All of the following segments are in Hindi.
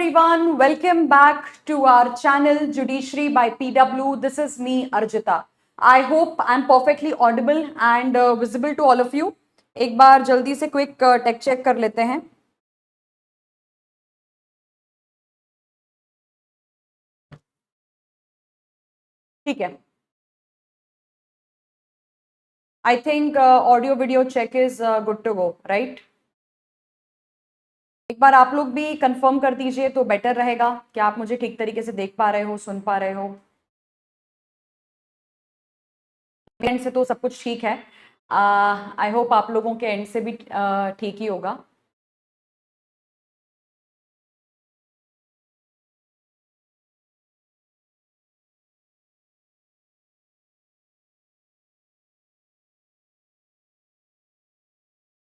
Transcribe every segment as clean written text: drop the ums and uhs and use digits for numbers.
everyone, welcome back to our channel Judiciary by PW. This is me Arjita. I hope I'm perfectly audible and visible to all of you. एक बार जल्दी से क्विक टेक चेक कर लेते हैं. ठीक है. I think audio video check is good to go, right? एक बार आप लोग भी कंफर्म कर दीजिए तो बेटर रहेगा. क्या आप मुझे ठीक तरीके से देख पा रहे हो, सुन पा रहे हो? एंड से तो सब कुछ ठीक है. आई होप आप लोगों के एंड से भी ठीक ही होगा.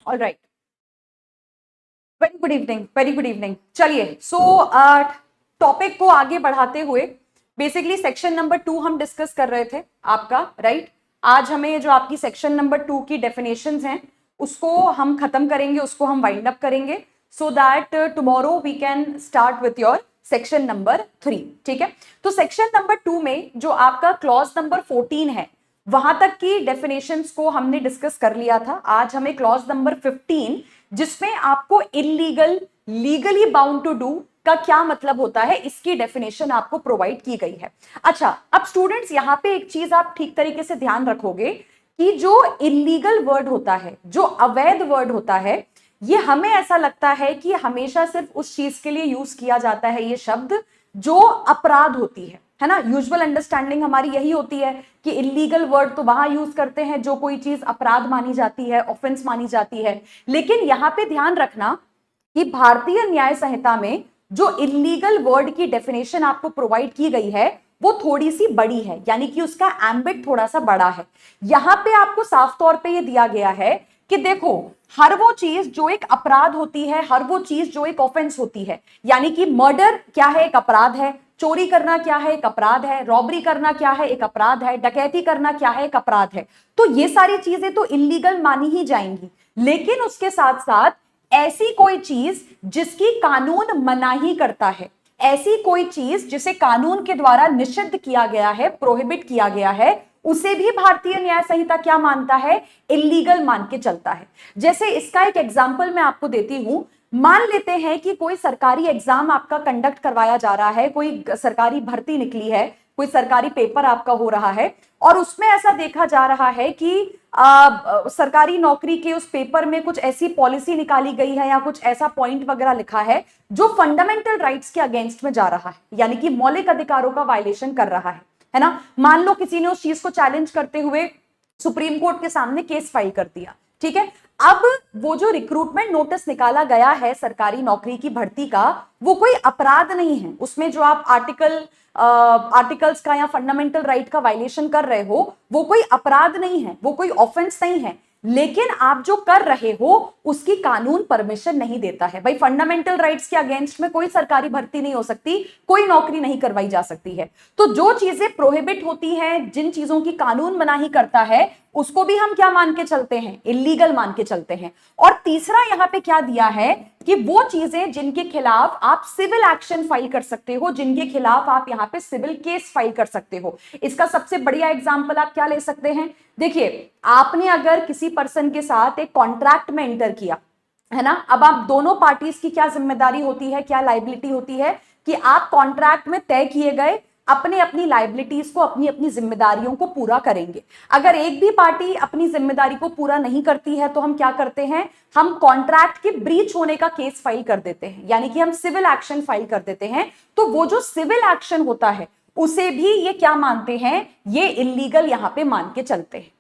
All right. Very good evening, very good evening. चलिए, सो टॉपिक को आगे बढ़ाते हुए बेसिकली सेक्शन नंबर 2 हम डिस्कस कर रहे थे आपका, राइट? आज हमें जो आपकी सेक्शन नंबर 2 की डेफिनेशंस हैं उसको हम खत्म करेंगे, उसको हम वाइंड अप करेंगे so that tomorrow we can start with your section number 3. ठीक है. तो सेक्शन नंबर 2 में जो आपका क्लॉज नंबर 14 है वहां तक की डेफिनेशंस को हमने डिस्कस कर लिया था. आज हमें क्लॉज नंबर 15 जिसमें आपको illegal, legally bound to do का क्या मतलब होता है इसकी डेफिनेशन आपको प्रोवाइड की गई है. अच्छा, अब स्टूडेंट्स यहां पे एक चीज आप ठीक तरीके से ध्यान रखोगे कि जो इलीगल वर्ड होता है, जो अवैध वर्ड होता है, ये हमें ऐसा लगता है कि हमेशा सिर्फ उस चीज के लिए यूज किया जाता है ये शब्द जो अपराध होती है ना. यूजुअल अंडरस्टैंडिंग हमारी यही होती है कि इलीगल वर्ड तो वहां यूज करते हैं जो कोई चीज अपराध मानी जाती है, ऑफेंस मानी जाती है. लेकिन यहां पे ध्यान रखना कि भारतीय न्याय संहिता में जो इलीगल वर्ड की डेफिनेशन आपको प्रोवाइड की गई है वो थोड़ी सी बड़ी है, यानी कि उसका एम्बिट थोड़ा सा बड़ा है. यहां पे आपको साफ तौर पे ये दिया गया है कि देखो, हर वो चीज जो एक अपराध होती है, हर वो चीज जो एक ऑफेंस होती है, यानी कि मर्डर क्या है, एक अपराध है. चोरी करना क्या है, एक अपराध है. रॉबरी करना क्या है, एक अपराध है. डकैती करना क्या है, एक अपराध है. तो ये सारी चीजें तो इलीगल मानी ही जाएंगी. लेकिन उसके साथ साथ ऐसी कोई चीज जिसकी कानून मनाही करता है, ऐसी कोई चीज जिसे कानून के द्वारा निषिद्ध किया गया है, प्रोहिबिट किया गया है, उसे भी भारतीय न्याय संहिता क्या मानता है, इलीगल मान के चलता है. जैसे इसका एक एग्जांपल मैं आपको देती हूं. मान लेते हैं कि कोई सरकारी एग्जाम आपका कंडक्ट करवाया जा रहा है, कोई सरकारी भर्ती निकली है, कोई सरकारी पेपर आपका हो रहा है और उसमें ऐसा देखा जा रहा है कि सरकारी नौकरी के उस पेपर में कुछ ऐसी पॉलिसी निकाली गई है या कुछ ऐसा पॉइंट वगैरह लिखा है जो फंडामेंटल राइट्स के अगेंस्ट में जा रहा है, यानी कि मौलिक अधिकारों का वायलेशन कर रहा है ना. मान लो किसी ने उस चीज को चैलेंज करते हुए सुप्रीम कोर्ट के सामने केस फाइल कर दिया. ठीक है. अब वो जो रिक्रूटमेंट नोटिस निकाला गया है सरकारी नौकरी की भर्ती का, वो कोई अपराध नहीं है. उसमें जो आप आर्टिकल्स का या फंडामेंटल राइट का वायलेशन कर रहे हो वो कोई अपराध नहीं है, वो कोई ऑफेंस नहीं है. लेकिन आप जो कर रहे हो उसकी कानून परमिशन नहीं देता है. भाई, फंडामेंटल राइट्स के अगेंस्ट में कोई सरकारी भर्ती नहीं हो सकती, कोई नौकरी नहीं करवाई जा सकती है. तो जो चीजें प्रोहिबिट होती हैं, जिन चीजों की कानून मनाही करता है, उसको भी हम क्या मान के चलते हैं, इलीगल मान के चलते हैं. और तीसरा यहां पे क्या दिया है कि वो चीजें जिनके खिलाफ आप सिविल एक्शन फाइल कर सकते हो, जिनके खिलाफ आप यहां पे सिविल केस फाइल कर सकते हो. इसका सबसे बढ़िया एग्जांपल आप क्या ले सकते हैं. देखिए, आपने अगर किसी पर्सन के साथ एक कॉन्ट्रैक्ट में एंटर किया है ना, अब आप दोनों पार्टीज की क्या जिम्मेदारी होती है, क्या लाइबिलिटी होती है कि आप कॉन्ट्रैक्ट में तय किए गए अपने अपनी लाइबिलिटीज को, अपनी अपनी जिम्मेदारियों को पूरा करेंगे. अगर एक भी पार्टी अपनी जिम्मेदारी को पूरा नहीं करती है तो हम क्या करते हैं, हम कॉन्ट्रैक्ट के ब्रीच होने का केस फाइल कर देते हैं, यानी कि हम सिविल एक्शन फाइल कर देते हैं. तो वो जो सिविल एक्शन होता है उसे भी ये क्या मानते हैं, ये इलीगल यहां पे मान के चलते हैं.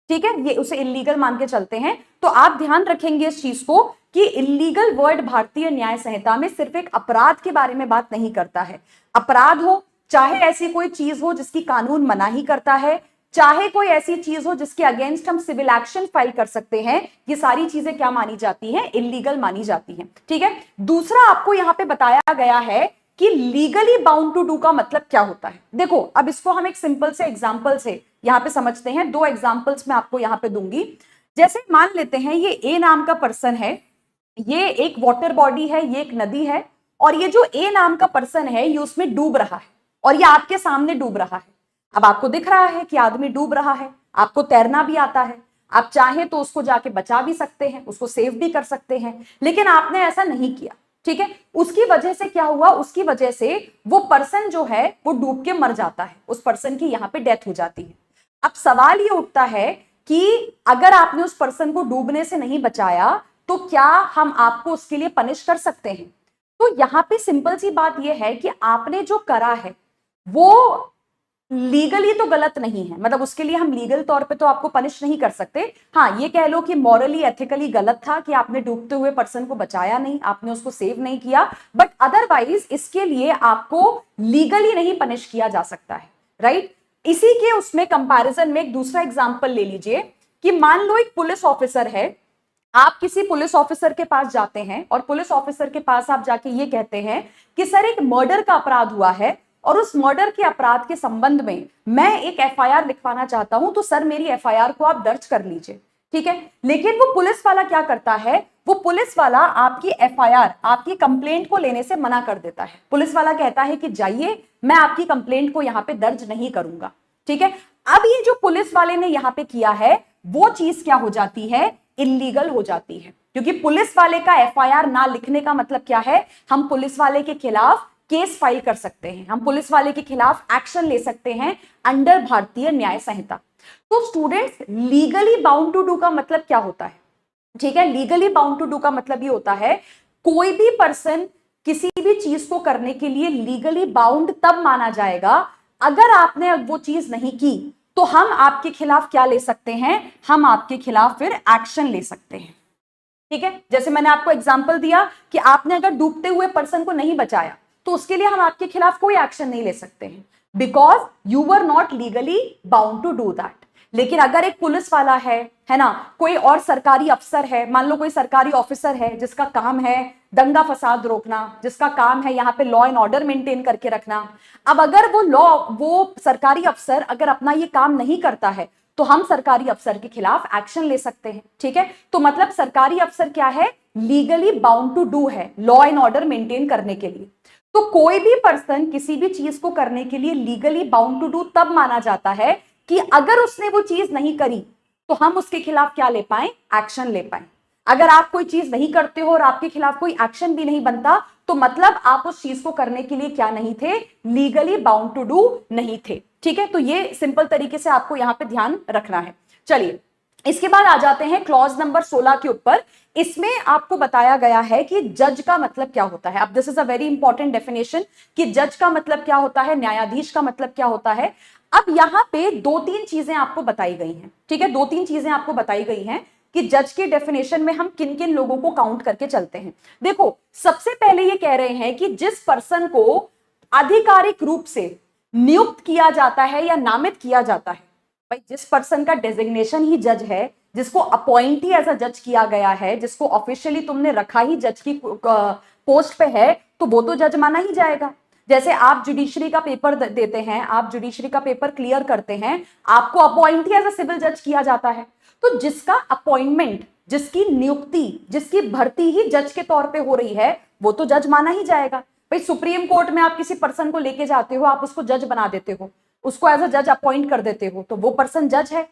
ठीक है, ये उसे इलीगल मान के चलते हैं. तो आप ध्यान रखेंगे इस चीज को कि इलीगल वर्ड भारतीय न्याय संहिता में सिर्फ एक अपराध के बारे में बात नहीं करता है. अपराध हो, चाहे ऐसी कोई चीज हो जिसकी कानून मनाही करता है, चाहे कोई ऐसी चीज हो जिसके अगेंस्ट हम सिविल एक्शन फाइल कर सकते हैं, ये सारी चीजें क्या मानी जाती हैं, इलीगल मानी जाती हैं. ठीक है. दूसरा आपको यहां पे बताया गया है कि लीगली बाउंड टू डू का मतलब क्या होता है. देखो, अब इसको हम एक सिंपल से एग्जांपल से यहां पे समझते हैं. 2 एग्जांपल्स मैं आपको यहां पे दूंगी. जैसे मान लेते हैं ये ए नाम का पर्सन है, ये एक वाटर बॉडी है, ये एक नदी है और ये जो ए नाम का पर्सन है ये उसमें डूब रहा है और ये आपके सामने डूब रहा है। अब आपको दिख रहा है कि आदमी डूब रहा है, आपको तैरना भी आता है, आप चाहें तो उसको जाके बचा भी सकते हैं, उसको सेव भी कर सकते हैं, लेकिन आपने ऐसा नहीं किया। ठीक है, उसकी वजह से क्या हुआ, उसकी वजह से वो पर्सन जो है वो डूब के मर जाता है, उस पर्सन की यहां पे डेथ हो जाती है। अब सवाल ये उठता है कि अगर आपने उस पर्सन को डूबने से नहीं बचाया तो क्या हम आपको उसके लिए पनिश कर सकते हैं? तो यहां पे सिंपल सी बात यह है कि आपने जो करा है वो लीगली तो गलत नहीं है, मतलब उसके लिए हम लीगल तौर पे तो आपको पनिश नहीं कर सकते। हाँ, ये कह लो कि मॉरली एथिकली गलत था कि आपने डूबते हुए पर्सन को बचाया नहीं, आपने उसको सेव नहीं किया, बट अदरवाइज इसके लिए आपको लीगली नहीं पनिश किया जा सकता है, राइट। इसी के उसमें कंपैरिजन में एक दूसरा एग्जांपल ले लीजिए कि मान लो एक पुलिस ऑफिसर है, आप किसी पुलिस ऑफिसर के पास जाते हैं और पुलिस ऑफिसर के पास आप जाके ये कहते हैं कि सर एक मर्डर का अपराध हुआ है और उस मर्डर के अपराध के संबंध में मैं एक एफआईआर लिखवाना चाहता हूं, तो सर मेरी एफआईआर को आप दर्ज कर लीजिए। ठीक है, लेकिन वो पुलिस वाला क्या करता है, वो पुलिस वाला आपकी एफआईआर, आपकी कंप्लेंट को लेने से मना कर देता है। पुलिस वाला कहता है कि जाइए, मैं आपकी कंप्लेंट को यहां पे दर्ज नहीं करूंगा। ठीक है, अब ये जो पुलिस वाले ने यहां पे किया है वो चीज क्या हो जाती है, इलीगल हो जाती है, क्योंकि पुलिस वाले का एफआईआर ना लिखने का मतलब क्या है, हम पुलिस वाले के खिलाफ केस फाइल कर सकते हैं, हम पुलिस वाले के खिलाफ एक्शन ले सकते हैं अंडर भारतीय न्याय संहिता। तो students, legally bound to do का मतलब क्या होता है? ठीक है, लीगली बाउंड टू डू का मतलब ये होता है कोई भी पर्सन किसी भी चीज को करने के लिए लीगली बाउंड तब माना जाएगा अगर आपने वो चीज नहीं की तो हम आपके खिलाफ क्या ले सकते हैं, हम आपके खिलाफ फिर एक्शन ले सकते हैं। ठीक है, जैसे मैंने आपको एग्जांपल दिया कि आपने अगर डूबते हुए पर्सन को नहीं बचाया तो उसके लिए हम आपके खिलाफ कोई एक्शन नहीं ले सकते हैं, because you were not legally bound to do that. लेकिन अगर एक पुलिस वाला है ना, कोई और सरकारी अफसर है, मान लो कोई सरकारी ऑफिसर है जिसका काम है दंगा फसाद रोकना, जिसका काम है यहाँ पे लॉ एंड ऑर्डर मेंटेन करके रखना, अब अगर वो सरकारी अफसर अगर अपना ये काम नहीं करता है तो हम सरकारी अफसर के खिलाफ एक्शन ले सकते हैं। ठीक है, तो मतलब सरकारी अफसर क्या है, लीगली बाउंड टू डू है लॉ एंड ऑर्डर मेंटेन करने के लिए। तो कोई भी पर्सन किसी भी चीज को करने के लिए लीगली बाउंड टू डू तब माना जाता है कि अगर उसने वो चीज नहीं करी तो हम उसके खिलाफ क्या ले पाए, एक्शन ले पाए। अगर आप कोई चीज नहीं करते हो और आपके खिलाफ कोई एक्शन भी नहीं बनता तो मतलब आप उस चीज को करने के लिए क्या नहीं थे, लीगली बाउंड टू डू नहीं थे। ठीक है, तो ये सिंपल तरीके से आपको यहां पे ध्यान रखना है। चलिए, इसके बाद आ जाते हैं क्लॉज नंबर 16 के ऊपर। इसमें आपको बताया गया है कि जज का मतलब क्या होता है। अब this is a very important definition कि जज का मतलब क्या होता है, न्यायाधीश का मतलब क्या होता है। अब यहां पे दो तीन चीजें आपको बताई गई हैं। ठीक है, दो तीन चीजें आपको बताई गई हैं कि जज के डेफिनेशन में हम किन किन लोगों को काउंट करके चलते हैं। देखो, सबसे पहले ये कह रहे हैं कि जिस पर्सन को आधिकारिक रूप से नियुक्त किया जाता है या नामित किया जाता है, भाई जिस पर्सन का डेजिग्नेशन ही जज है, जिसको अपॉइंट ही एज अ जज किया गया है, जिसको ऑफिशियली तुमने रखा ही जज की पोस्ट पे है, तो वो तो जज माना ही जाएगा। जैसे आप जुडिशरी का पेपर देते हैं, आप जुडिशरी का पेपर क्लियर करते हैं, आपको अपॉइंट ही एज अ सिविल जज किया जाता है। तो जिसका अपॉइंटमेंट, जिसकी नियुक्ति, जिसकी भर्ती ही जज के तौर पे हो रही है, वो तो जज माना ही जाएगा। भाई सुप्रीम कोर्ट में आप किसी पर्सन को लेके जाते हो, आप उसको जज बना देते हो, उसको एज अ जज अपॉइंट कर देते हो, तो वो पर्सन जज है।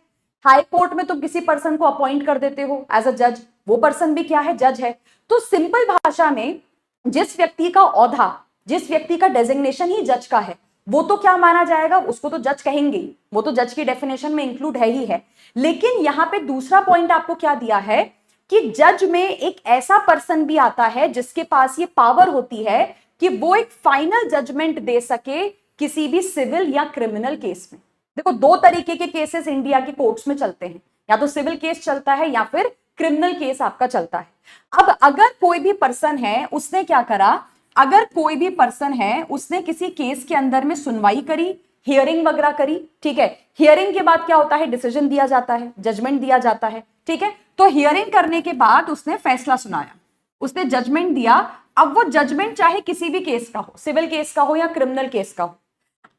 हाई कोर्ट में तुम किसी पर्सन को अपॉइंट कर देते हो एज अ जज, वो पर्सन भी क्या है, जज है। तो सिंपल भाषा में जिस व्यक्ति का औहदा, जिस व्यक्ति का डेजिग्नेशन ही जज का है, वो तो क्या माना जाएगा, उसको तो जज कहेंगे, वो तो जज की डेफिनेशन में इंक्लूड है ही है। लेकिन यहां पे दूसरा पॉइंट आपको क्या दिया है कि जज में एक ऐसा पर्सन भी आता है जिसके पास ये पावर होती है कि वो एक फाइनल जजमेंट दे सके किसी भी सिविल या क्रिमिनल केस में। देखो, दो तरीके के केसेस इंडिया के कोर्ट्स में चलते हैं, या तो सिविल केस चलता है या फिर क्रिमिनल केस आपका चलता है। अब अगर कोई भी पर्सन है, उसने क्या करा, अगर कोई भी पर्सन है उसने किसी केस के अंदर में सुनवाई करी, हियरिंग वगैरह करी, ठीक है, हियरिंग के बाद क्या होता है, डिसीजन दिया जाता है, जजमेंट दिया जाता है। ठीक है, तो हियरिंग करने के बाद उसने फैसला सुनाया, उसने जजमेंट दिया। अब वो जजमेंट चाहे किसी भी केस का हो, सिविल केस का हो या क्रिमिनल केस का हो,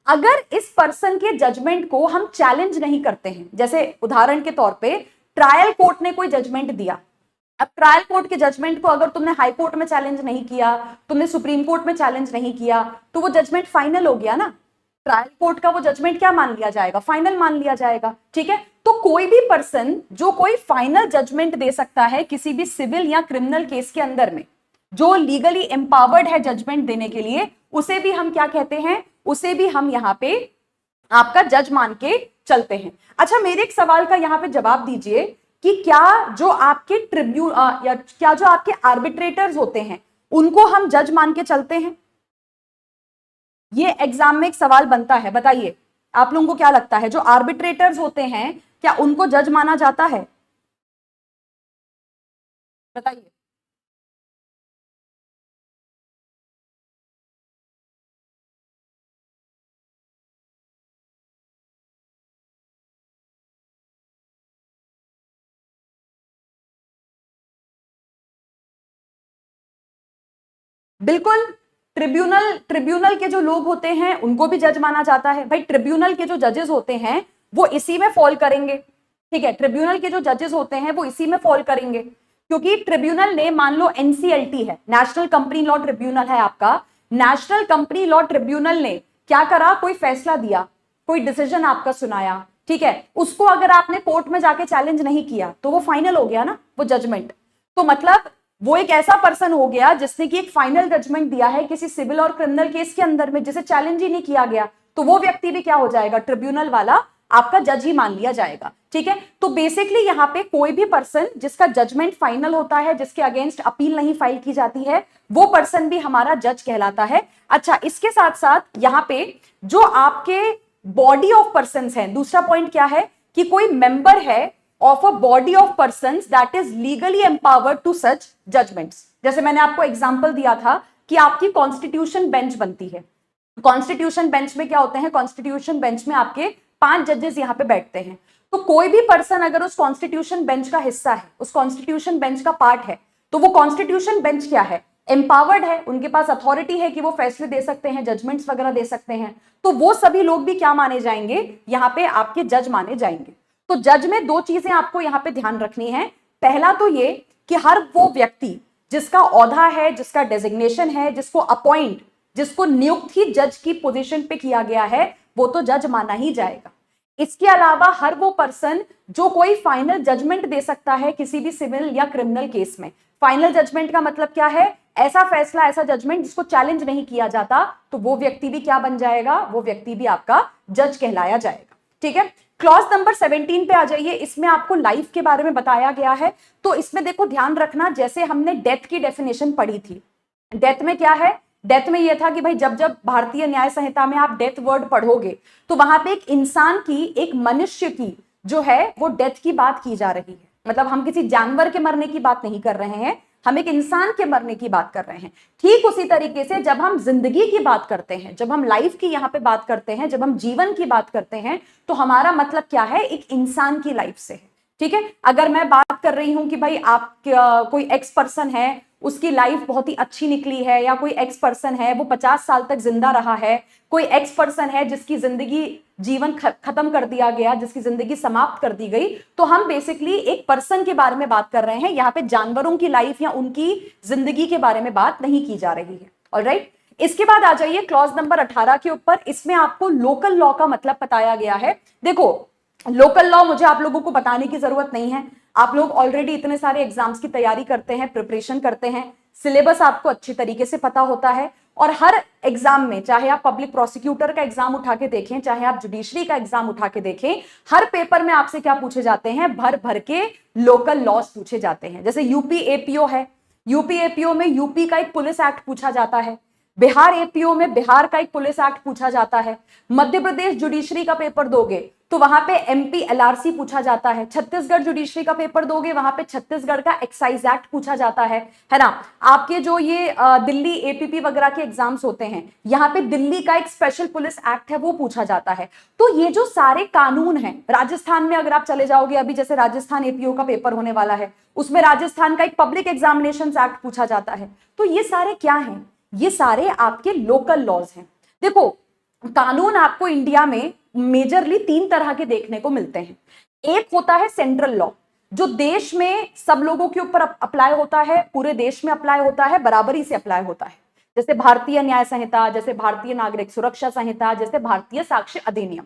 अगर इस पर्सन के जजमेंट को हम चैलेंज नहीं करते हैं, जैसे उदाहरण के तौर पे ट्रायल कोर्ट ने कोई जजमेंट दिया, अब ट्रायल कोर्ट के जजमेंट को अगर तुमने हाई कोर्ट में चैलेंज नहीं किया, तुमने सुप्रीम कोर्ट में चैलेंज नहीं किया, तो वो जजमेंट फाइनल हो गया ना। ट्रायल कोर्ट का वो जजमेंट क्या मान लिया जाएगा? फाइनल मान लिया जाएगा। ठीक है, तो कोई भी पर्सन जो कोई फाइनल जजमेंट दे सकता है किसी भी सिविल या क्रिमिनल केस के अंदर में, जो लीगली एम्पावर्ड है जजमेंट देने के लिए, उसे भी हम क्या कहते हैं? उसे भी हम यहाँ पे आपका जज मान के चलते हैं। अच्छा, मेरे एक सवाल का यहाँ पे जवाब दीजिए कि क्या जो आपके या क्या जो आपके आर्बिट्रेटर्स होते हैं उनको हम जज मान के चलते हैं? ये एग्जाम में एक सवाल बनता है, बताइए आप लोगों को क्या लगता है, जो आर्बिट्रेटर्स होते हैं क्या उनको जज माना जाता है? बताइए। बिल्कुल, ट्रिब्यूनल ट्रिब्यूनल के जो लोग होते हैं उनको भी जज माना जाता है। भाई ट्रिब्यूनल के जो जजेस होते हैं वो इसी में फॉल करेंगे। ठीक है, ट्रिब्यूनल के जो जजेस होते हैं वो इसी में फॉल करेंगे, क्योंकि ट्रिब्यूनल ने, मान लो एनसीएलटी है, नेशनल कंपनी लॉ ट्रिब्यूनल है आपका, नेशनल कंपनी लॉ ट्रिब्यूनल ने क्या करा? कोई फैसला दिया, कोई डिसीजन आपका सुनाया, ठीक है, उसको अगर आपने कोर्ट में जाके चैलेंज नहीं किया तो वो फाइनल हो गया ना, वो जजमेंट। तो मतलब वो एक ऐसा पर्सन हो गया जिसने कि एक फाइनल जजमेंट दिया है किसी सिविल और क्रिमिनल केस के अंदर में, जिसे चैलेंज ही नहीं किया गया, तो वो व्यक्ति भी क्या हो जाएगा? ट्रिब्यूनल वाला आपका जज ही मान लिया जाएगा। ठीक है, तो बेसिकली यहाँ पे कोई भी पर्सन जिसका जजमेंट फाइनल होता है, जिसके अगेंस्ट अपील नहीं फाइल की जाती है, वो पर्सन भी हमारा जज कहलाता है। अच्छा, इसके साथ साथ यहाँ पे जो आपके बॉडी ऑफ पर्सन है, दूसरा पॉइंट क्या है कि कोई मेंबर है of a body of persons that is legally empowered to such judgments। जैसे मैंने आपको एग्जांपल दिया था कि आपकी कॉन्स्टिट्यूशन बेंच बनती है। कॉन्स्टिट्यूशन बेंच में क्या होते हैं? कॉन्स्टिट्यूशन बेंच में आपके 5 जजेस यहाँ पे बैठते हैं। तो कोई भी पर्सन अगर उस कॉन्स्टिट्यूशन बेंच का हिस्सा है, उस कॉन्स्टिट्यूशन बेंच का पार्ट है, तो वो कॉन्स्टिट्यूशन बेंच क्या है? एम्पावर्ड है, उनके पास अथॉरिटी है कि वो फैसले दे सकते हैं, जजमेंट्स वगैरह दे सकते हैं। तो वो सभी लोग भी क्या माने जाएंगे? यहाँ पे आपके जज माने जाएंगे। तो जज में 2 चीजें आपको यहां पे ध्यान रखनी है। पहला तो ये कि हर वो व्यक्ति जिसका औहदा है, जिसका डेजिग्नेशन है, जिसको नियुक्त ही जज की पोजीशन पे किया गया है, वो तो जज माना ही जाएगा। इसके अलावा हर वो पर्सन जो कोई फाइनल जजमेंट दे सकता है किसी भी सिविल या क्रिमिनल केस में। फाइनल जजमेंट का मतलब क्या है? ऐसा फैसला, ऐसा जजमेंट जिसको चैलेंज नहीं किया जाता, तो वो व्यक्ति भी क्या बन जाएगा? वो व्यक्ति भी आपका जज कहलाया जाएगा। ठीक है, क्लॉज नंबर 17 पे आ जाइए। इसमें आपको लाइफ के बारे में बताया गया है। तो इसमें देखो ध्यान रखना, जैसे हमने डेथ की डेफिनेशन पढ़ी थी, डेथ में क्या है? डेथ में यह था कि भाई जब जब भारतीय न्याय संहिता में आप डेथ वर्ड पढ़ोगे तो वहां पे एक इंसान की, एक मनुष्य की जो है वो डेथ की बात की जा रही है। मतलब हम किसी जानवर के मरने की बात नहीं कर रहे हैं, हम एक इंसान के मरने की बात कर रहे हैं। ठीक उसी तरीके से जब हम जिंदगी की बात करते हैं, जब हम लाइफ की यहाँ पे बात करते हैं, जब हम जीवन की बात करते हैं, तो हमारा मतलब क्या है? एक इंसान की लाइफ से है। ठीक है, अगर मैं बात कर रही हूं कि भाई आप कोई एक्स पर्सन है, उसकी लाइफ बहुत ही अच्छी निकली है, या कोई एक्स पर्सन है वो 50 साल तक जिंदा रहा है, कोई एक्स पर्सन है जिसकी जिंदगी, जीवन खत्म कर दिया गया, जिसकी जिंदगी समाप्त कर दी गई, तो हम बेसिकली एक पर्सन के बारे में बात कर रहे हैं। यहाँ पे जानवरों की लाइफ या उनकी जिंदगी के बारे में बात नहीं की जा रही है। ऑलराइट, इसके बाद आ जाइए क्लॉज नंबर 18 के ऊपर। इसमें आपको लोकल लॉ का मतलब बताया गया है। देखो, लोकल लॉ मुझे आप लोगों को बताने की जरूरत नहीं है, आप लोग ऑलरेडी इतने सारे एग्जाम्स की तैयारी करते हैं, प्रिपरेशन करते हैं, सिलेबस आपको अच्छी तरीके से पता होता है। और हर एग्जाम में, चाहे आप पब्लिक प्रोसिक्यूटर का एग्जाम उठा के देखें, चाहे आप जुडिशरी का एग्जाम उठा के देखें, हर पेपर में आपसे क्या पूछे जाते हैं? भर भर के लोकल लॉज पूछे जाते हैं। जैसे यूपी एपीओ है, यूपी एपीओ में यूपी का एक पुलिस एक्ट पूछा जाता है, बिहार एपीओ में बिहार का एक पुलिस एक्ट पूछा जाता है, मध्य प्रदेश जुडिशरी का पेपर दोगे तो वहां पे एमपी एलआरसी पूछा जाता है, छत्तीसगढ़ जुडिशरी का पेपर दोगे वहां पे छत्तीसगढ़ का एक्साइज एक्ट पूछा जाता है ना। आपके जो ये दिल्ली एपीपी वगैरह के एग्जाम्स होते हैं, यहाँ पे दिल्ली का एक स्पेशल पुलिस एक्ट है वो पूछा जाता है। तो ये जो सारे कानून हैं, राजस्थान में अगर आप चले जाओगे, अभी जैसे राजस्थान एपीओ का पेपर होने वाला है, उसमें राजस्थान का एक पब्लिक एग्जामिनेशन एक्ट पूछा जाता है। तो ये सारे क्या हैं? ये सारे आपके लोकल लॉज हैं। देखो, कानून आपको इंडिया में मेजरली 3 तरह के देखने को मिलते हैं। एक होता है सेंट्रल लॉ, जो देश में सब लोगों के ऊपर अप्लाई होता है, पूरे देश में अप्लाई होता है, बराबरी से अप्लाई होता है, जैसे भारतीय न्याय संहिता, जैसे भारतीय नागरिक सुरक्षा संहिता, जैसे भारतीय साक्ष्य अधिनियम।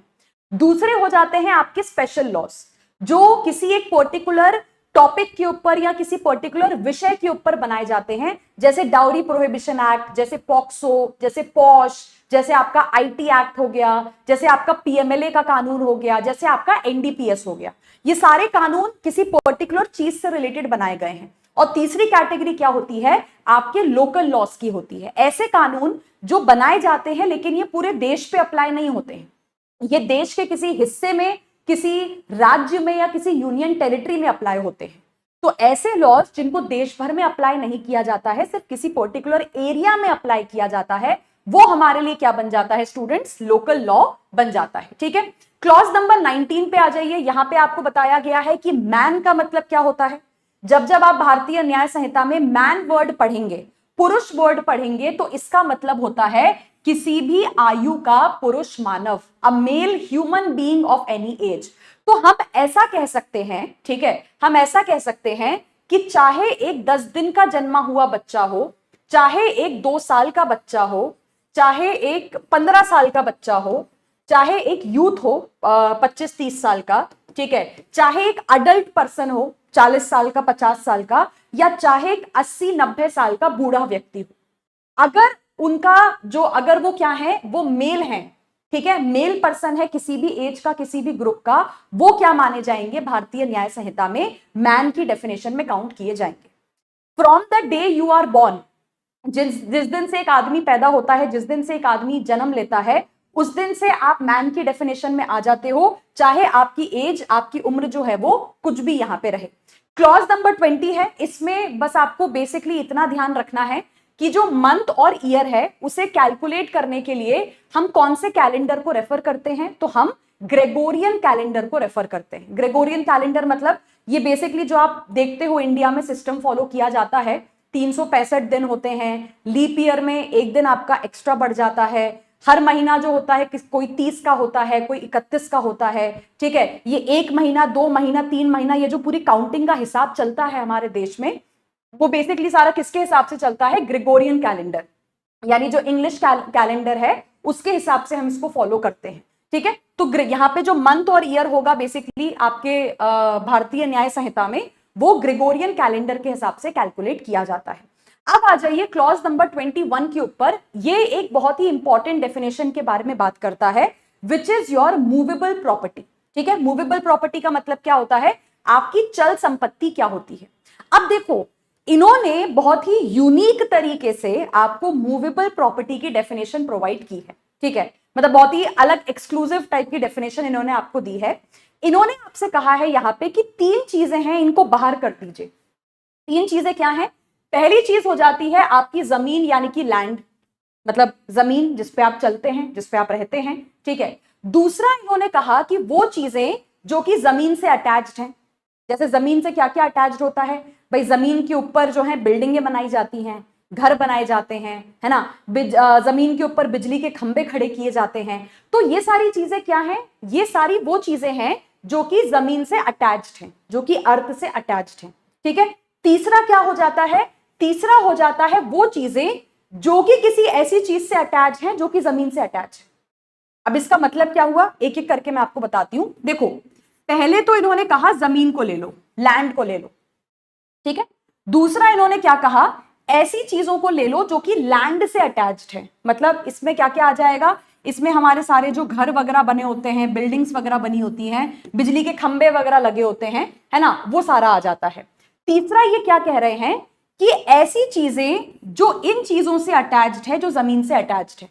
दूसरे हो जाते हैं आपके स्पेशल लॉज, जो किसी एक पर्टिकुलर टॉपिक के ऊपर या किसी पर्टिकुलर विषय के ऊपर बनाए जाते हैं, जैसे डाउरी प्रोहिबिशन एक्ट, जैसे पॉक्सो, जैसे पॉश, जैसे आपका आईटी एक्ट हो गया, जैसे आपका पीएमएलए का कानून हो गया, जैसे आपका एनडीपीएस हो गया। ये सारे कानून किसी पर्टिकुलर चीज से रिलेटेड बनाए गए हैं। और तीसरी कैटेगरी क्या होती है, आपके लोकल लॉस की होती है, ऐसे कानून जो बनाए जाते हैं लेकिन ये पूरे देश पे अप्लाई नहीं होते हैं, ये देश के किसी हिस्से में, किसी राज्य में या किसी यूनियन टेरिटरी में अप्लाई होते हैं। तो ऐसे लॉज जिनको देश भर में अप्लाई नहीं किया जाता है, सिर्फ किसी पर्टिकुलर एरिया में अप्लाई किया जाता है, वो हमारे लिए क्या बन जाता है स्टूडेंट्स, लोकल लॉ बन जाता है। ठीक है, क्लॉज नंबर 19 पे आ जाइए। यहां पे आपको बताया गया है कि मैन का मतलब क्या होता है। जब जब आप भारतीय न्याय संहिता में मैन वर्ड पढ़ेंगे, पुरुष वर्ड पढ़ेंगे, तो इसका मतलब होता है किसी भी आयु का पुरुष मानव, a male human being of any age. तो हम ऐसा कह सकते हैं, ठीक है, हम ऐसा कह सकते हैं कि चाहे एक 10 दिन का जन्मा हुआ बच्चा हो, चाहे एक 2 साल का बच्चा हो, चाहे एक 15 साल का बच्चा हो, चाहे एक यूथ हो 25-30 साल का, ठीक है, चाहे एक अडल्ट पर्सन हो 40 साल का, 50 साल का, या चाहे एक 80-90 साल का बूढ़ा व्यक्ति हो, अगर उनका जो, अगर वो क्या है, वो मेल है, ठीक है, मेल पर्सन है, किसी भी एज का, किसी भी ग्रुप का, वो क्या माने जाएंगे, भारतीय न्याय संहिता में मैन की डेफिनेशन में काउंट किए जाएंगे। From the day you are born, जिस दिन से एक आदमी पैदा होता है, जिस दिन से एक आदमी जन्म लेता है, उस दिन से आप मैन की डेफिनेशन में आ जाते हो, चाहे आपकी एज, आपकी उम्र जो है वो कुछ भी यहां पे रहे। क्लॉज नंबर 20 है, इसमें बस आपको बेसिकली इतना ध्यान रखना है कि जो मंथ और ईयर है उसे कैलकुलेट करने के लिए हम कौन से कैलेंडर को रेफर करते हैं, तो हम ग्रेगोरियन कैलेंडर को रेफर करते हैं। ग्रेगोरियन कैलेंडर मतलब ये बेसिकली जो आप देखते हो इंडिया में सिस्टम फॉलो किया जाता है, 365 दिन होते हैं, लीप ईयर में एक दिन आपका एक्स्ट्रा बढ़ जाता है, हर महीना जो होता है कोई 30 का होता है, कोई 31 का होता है, ठीक है, ये 1 महीना, 2 महीना, 3 महीना, ये जो पूरी काउंटिंग का हिसाब चलता है हमारे देश में, वो बेसिकली सारा किसके हिसाब से चलता है, ग्रेगोरियन कैलेंडर, यानी जो इंग्लिश कैलेंडर है उसके हिसाब से हम इसको फॉलो करते हैं। ठीक है, तो यहाँ पे जो मंथ और ईयर होगा बेसिकली आपके भारतीय न्याय संहिता में, वो ग्रेगोरियन कैलेंडर के हिसाब से कैलकुलेट किया जाता है। अब आ जाइए क्लॉज नंबर 21 के ऊपर। ये एक बहुत ही इंपॉर्टेंट डेफिनेशन के बारे में बात करता है, which is your movable property. ठीक है, मूवेबल प्रॉपर्टी का मतलब क्या होता है, आपकी चल संपत्ति क्या होती है। अब देखो, इन्होंने बहुत ही यूनिक तरीके से आपको मूवेबल प्रॉपर्टी की डेफिनेशन प्रोवाइड की है। ठीक है, मतलब बहुत ही अलग एक्सक्लूसिव टाइप की डेफिनेशन इन्होंने आपको दी है। इन्होंने आपसे कहा है यहां पे कि 3 चीजें हैं, इनको बाहर कर दीजिए। 3 चीजें क्या हैं, पहली चीज हो जाती है आपकी जमीन यानी कि लैंड, मतलब जमीन जिसपे आप चलते हैं, जिसपे आप रहते हैं। ठीक है, दूसरा इन्होंने कहा कि वो चीजें जो कि जमीन से अटैच्ड हैं, जैसे जमीन से क्या क्या अटैच्ड होता है भाई, जमीन के ऊपर जो है बिल्डिंगें बनाई जाती हैं, घर बनाए जाते हैं, है ना, जमीन के ऊपर बिजली के खंभे खड़े किए जाते हैं। तो ये सारी चीजें क्या हैं, ये सारी वो चीजें हैं जो कि जमीन से अटैच्ड हैं, जो कि अर्थ से अटैच्ड हैं। ठीक है, तीसरा क्या हो जाता है, तीसरा हो जाता है वो चीजें जो कि किसी ऐसी चीज से अटैच हैं जो कि जमीन से अटैच है। अब इसका मतलब क्या हुआ, एक एक करके मैं आपको बताती हूं। देखो, पहले तो इन्होंने कहा जमीन को ले लो, लैंड को ले लो, ठीक है। दूसरा इन्होंने क्या कहा, ऐसी चीजों को ले लो जो कि लैंड से अटैच्ड है। मतलब इसमें क्या क्या आ जाएगा, इसमें हमारे सारे जो घर वगैरह बने होते हैं, बिल्डिंग्स वगैरह बनी होती हैं, बिजली के खंबे वगैरह लगे होते हैं, है ना, वो सारा आ जाता है। तीसरा ये क्या कह रहे हैं कि ऐसी चीजें जो इन चीजों से अटैच्ड है, जो जमीन से अटैच्ड है।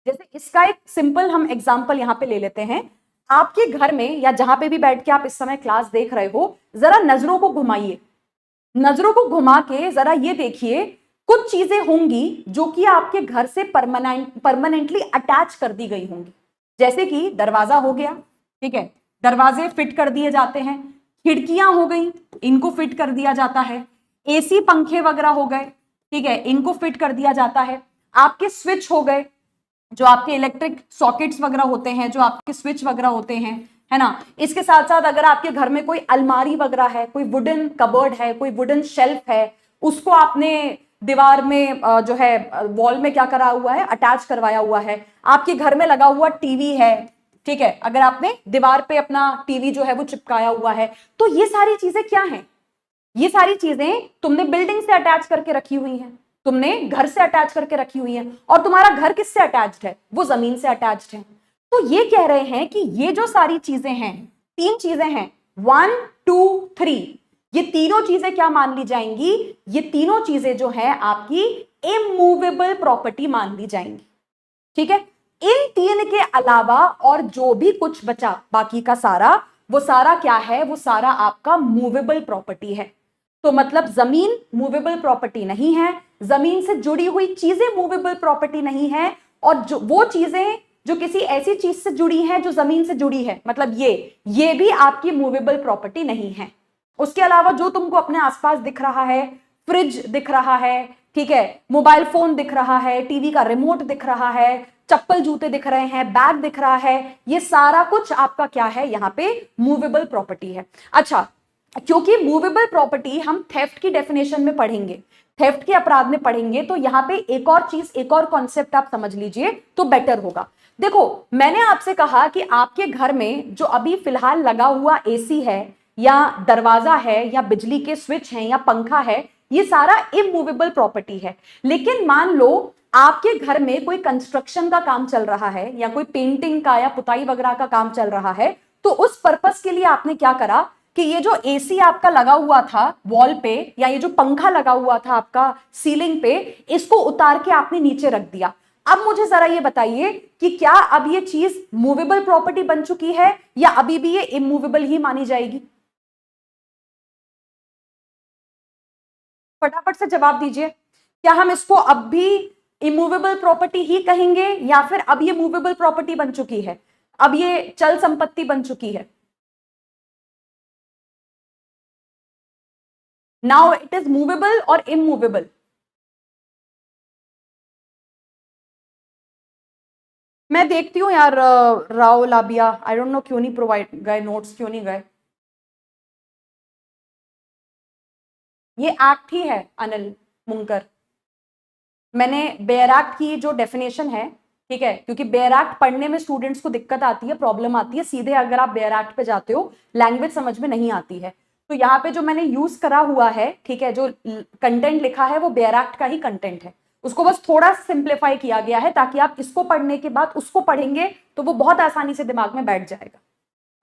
जैसे इसका एक सिंपल हम एग्जांपल यहां पे ले लेते हैं। आपके घर में या जहां पे भी बैठ के आप इस समय क्लास देख रहे हो, जरा नजरों को घुमाइए, नजरों को घुमा के जरा ये देखिए, कुछ चीजें होंगी जो कि आपके घर से परमानेंटली अटैच कर दी गई होंगी। जैसे कि दरवाजा हो गया, ठीक है, दरवाजे फिट कर दिए जाते हैं, खिड़कियां हो गई, इनको फिट कर दिया जाता है, एसी पंखे वगैरह हो गए, ठीक है, इनको फिट कर दिया जाता है। आपके स्विच हो गए, जो आपके इलेक्ट्रिक सॉकेट्स वगैरह होते हैं, जो आपके स्विच वगैरह होते हैं, है ना। इसके साथ साथ अगर आपके घर में कोई अलमारी वगैरह है, कोई वुडन कबर्ड है, कोई वुडन शेल्फ है, उसको आपने दीवार में जो है वॉल में क्या करा हुआ है, अटैच करवाया हुआ है। आपके घर में लगा हुआ टीवी है, ठीक है, अगर आपने दीवार पे अपना टीवी जो है वो चिपकाया हुआ है, तो ये सारी चीजें क्या हैं, ये सारी चीजें तुमने बिल्डिंग से अटैच करके रखी हुई हैं, तुमने घर से अटैच करके रखी हुई हैं। और तुम्हारा घर किससे अटैच्ड है, वो जमीन से अटैच्ड है। तो ये कह रहे हैं कि ये जो सारी चीजें हैं, 3 चीजें हैं, 1 2 3, ये तीनों चीजें क्या मान ली जाएंगी, ये तीनों चीजें जो है आपकी इमूवेबल प्रॉपर्टी मान ली जाएंगी। ठीक है, इन 3 के अलावा और जो भी कुछ बचा बाकी का सारा, वो सारा क्या है, वो सारा आपका मूवेबल प्रॉपर्टी है। तो मतलब जमीन मूवेबल प्रॉपर्टी नहीं है, जमीन से जुड़ी हुई चीजें मूवेबल प्रॉपर्टी नहीं है, और जो वो चीजें जो किसी ऐसी चीज से जुड़ी हैं जो जमीन से जुड़ी है, मतलब ये भी आपकी मूवेबल प्रॉपर्टी नहीं है। उसके अलावा जो तुमको अपने आसपास दिख रहा है, फ्रिज दिख रहा है, ठीक है, मोबाइल फोन दिख रहा है, टीवी का रिमोट दिख रहा है, चप्पल जूते दिख रहे हैं, बैग दिख रहा है, ये सारा कुछ आपका क्या है, यहां पे मूवेबल प्रॉपर्टी है। अच्छा, क्योंकि मूवेबल प्रॉपर्टी हम थेफ्ट की डेफिनेशन में पढ़ेंगे, थेफ्ट के अपराध में पढ़ेंगे, तो यहां पे एक और चीज, एक और कॉन्सेप्ट आप समझ लीजिए तो बेटर होगा। देखो, मैंने आपसे कहा कि आपके घर में जो अभी फिलहाल लगा हुआ एसी है, या दरवाजा है, या बिजली के स्विच हैं, या पंखा है, ये सारा इमूवेबल प्रॉपर्टी है। लेकिन मान लो आपके घर में कोई कंस्ट्रक्शन का काम चल रहा है, या कोई पेंटिंग का या पुताई वगैरह का काम चल रहा है, तो उस पर्पस के लिए आपने क्या करा कि ये जो एसी आपका लगा हुआ था वॉल पे, या ये जो पंखा लगा हुआ था आपका सीलिंग पे, इसको उतार के आपने नीचे रख दिया। अब मुझे जरा ये बताइए कि क्या अब ये चीज मूवेबल प्रॉपर्टी बन चुकी है, या अभी भी ये इमूवेबल ही मानी जाएगी? फटाफट से जवाब दीजिए। क्या हम इसको अब भी इमूवेबल प्रॉपर्टी ही कहेंगे, या फिर अब ये मूवेबल प्रॉपर्टी बन चुकी है, अब ये चल संपत्ति बन चुकी है? नाउ इट इज मूवेबल और इमूवेबल? मैं देखती हूँ यार, राव लाबिया, आई डोंट नो क्यों नहीं प्रोवाइड गए नोट्स, क्यों नहीं गए? ये एक्ट ही है अनिल मुंकर। मैंने बेयर एक्ट की जो डेफिनेशन है, ठीक है, क्योंकि बेयर एक्ट पढ़ने में स्टूडेंट्स को दिक्कत आती है, प्रॉब्लम आती है, सीधे अगर आप बेयर एक्ट पे जाते हो लैंग्वेज समझ में नहीं आती है। तो यहाँ पे जो मैंने यूज करा हुआ है, ठीक है, जो कंटेंट लिखा है वो बेयर एक्ट का ही कंटेंट है, उसको बस थोड़ा सिंप्लीफाई किया गया है, ताकि आप इसको पढ़ने के बाद उसको पढ़ेंगे तो वो बहुत आसानी से दिमाग में बैठ जाएगा।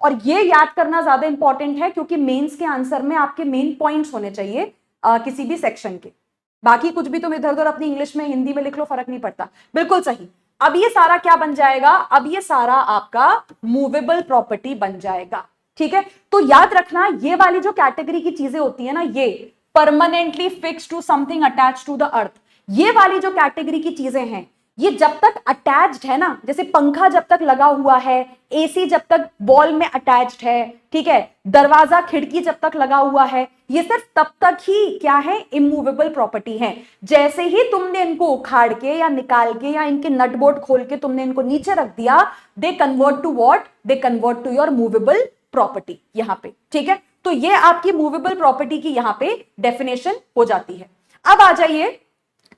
और ये याद करना ज्यादा इंपॉर्टेंट है, क्योंकि मेंस के आंसर में आपके मेन पॉइंट्स होने चाहिए किसी भी सेक्शन के। बाकी कुछ भी तुम इधर उधर अपनी इंग्लिश में हिंदी में लिख लो, फर्क नहीं पड़ता। बिल्कुल सही। अब ये सारा क्या बन जाएगा, अब ये सारा आपका मूवेबल प्रॉपर्टी बन जाएगा। ठीक है, तो याद रखना, ये वाली जो कैटेगरी की चीजें होती है ना, ये permanently fix to something attach to the earth, ये वाली जो कैटेगरी की चीजें हैं, ये जब तक अटैच्ड है ना, जैसे पंखा जब तक लगा हुआ है, एसी जब तक वॉल में अटैच्ड है, ठीक है, दरवाजा खिड़की जब तक लगा हुआ है, ये सिर्फ तब तक ही क्या है, इमूवेबल प्रॉपर्टी है। जैसे ही तुमने इनको उखाड़ के या निकाल के या इनके नट बोल्ट खोल के तुमने इनको नीचे रख दिया, they convert to what, they convert to your movable property यहां पे। ठीक है, तो ये आपकी मूवेबल प्रॉपर्टी की यहां पे डेफिनेशन हो जाती है। अब आ जाइए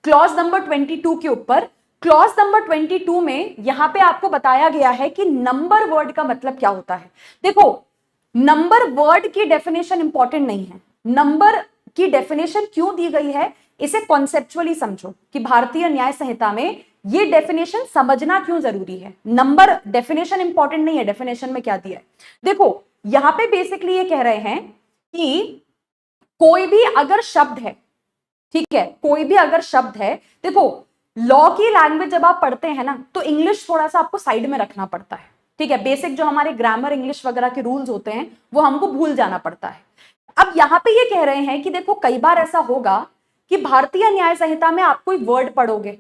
क्लॉज नंबर 22 के ऊपर। क्लॉज नंबर 22 में यहां पे आपको बताया गया है कि नंबर वर्ड का मतलब क्या होता है। देखो, नंबर वर्ड की डेफिनेशन इंपॉर्टेंट नहीं है, नंबर की डेफिनेशन क्यों दी गई है इसे कॉन्सेप्चुअली समझो, कि भारतीय न्याय संहिता में ये डेफिनेशन समझना क्यों जरूरी है। नंबर डेफिनेशन इंपॉर्टेंट नहीं है, डेफिनेशन में क्या दिया है। देखो, यहां पे बेसिकली ये कह रहे हैं कि कोई भी अगर शब्द है, ठीक है, कोई भी अगर शब्द है, देखो लॉ की लैंग्वेज जब आप पढ़ते हैं ना, तो इंग्लिश थोड़ा सा आपको साइड में रखना पड़ता है। ठीक है, बेसिक जो हमारे ग्रामर इंग्लिश वगैरह के रूल्स होते हैं वो हमको भूल जाना पड़ता है। अब यहां पे ये कह रहे हैं कि देखो, कई बार ऐसा होगा कि भारतीय न्याय संहिता में आप कोई वर्ड पढ़ोगे,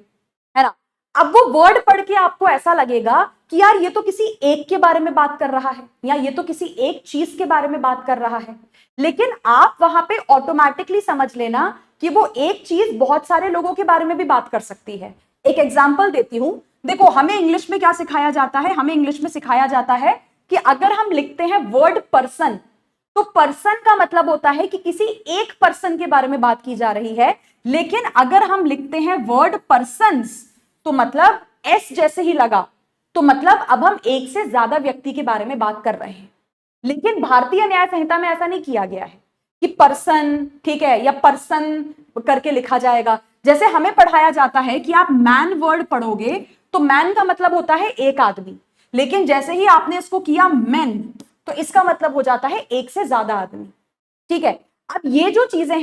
है ना, अब वो वर्ड पढ़ के आपको ऐसा लगेगा कि यार ये तो किसी एक के बारे में बात कर रहा है, या ये तो किसी एक चीज के बारे में बात कर रहा है, लेकिन आप वहां पे ऑटोमेटिकली समझ लेना कि वो एक चीज बहुत सारे लोगों के बारे में भी बात कर सकती है। एक एग्जाम्पल देती हूं, देखो हमें इंग्लिश में क्या सिखाया जाता है, हमें इंग्लिश में सिखाया जाता है कि अगर हम लिखते हैं वर्ड पर्सन, तो पर्सन का मतलब होता है कि किसी एक पर्सन के बारे में बात की जा रही है, लेकिन अगर हम लिखते हैं वर्ड पर्सन्स तो मतलब एस जैसे ही लगा, तो मतलब अब हम एक से ज्यादा व्यक्ति के बारे में बात कर रहे हैं। लेकिन भारतीय न्याय संहिता में ऐसा नहीं किया गया है कि पर्सन, ठीक है, या पर्सन करके लिखा जाएगा। जैसे हमें पढ़ाया जाता है कि आप मैन वर्ड पढ़ोगे तो मैन का मतलब होता है एक आदमी, लेकिन जैसे ही आपने इसको किया मैन, तो इसका मतलब हो जाता है एक से ज्यादा आदमी। ठीक है, अब ये जो चीजें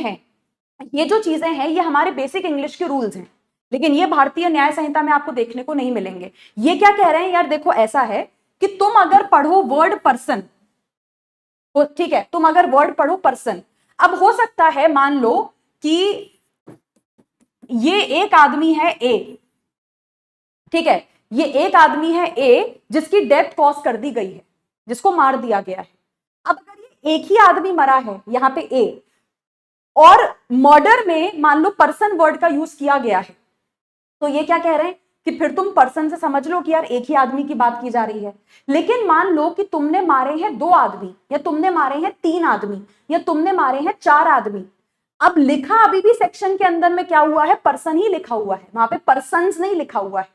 हैं ये हमारे बेसिक इंग्लिश के रूल्स हैं, लेकिन ये भारतीय न्याय संहिता में आपको देखने को नहीं मिलेंगे। ये क्या कह रहे हैं यार, देखो ऐसा है कि तुम अगर पढ़ो वर्ड पर्सन, ठीक है, तुम अगर वर्ड पढ़ो पर्सन, अब हो सकता है मान लो कि ये एक आदमी है ए, ठीक है, ये एक आदमी है ए जिसकी डेथ कॉज कर दी गई है, जिसको मार दिया गया है। अब अगर ये एक ही आदमी मरा है यहां पे ए, और मर्डर में मान लो पर्सन वर्ड का यूज किया गया है, तो ये क्या कह रहे हैं कि फिर तुम पर्सन से समझ लो कि यार एक ही आदमी की बात की जा रही है। लेकिन मान लो कि तुमने मारे हैं 2 आदमी, या तुमने मारे हैं 3 आदमी, या तुमने मारे हैं 4 आदमी, अब लिखा अभी भी सेक्शन के अंदर में क्या हुआ है, पर्सन ही लिखा हुआ है, वहां पे पर्सन्स नहीं लिखा हुआ है,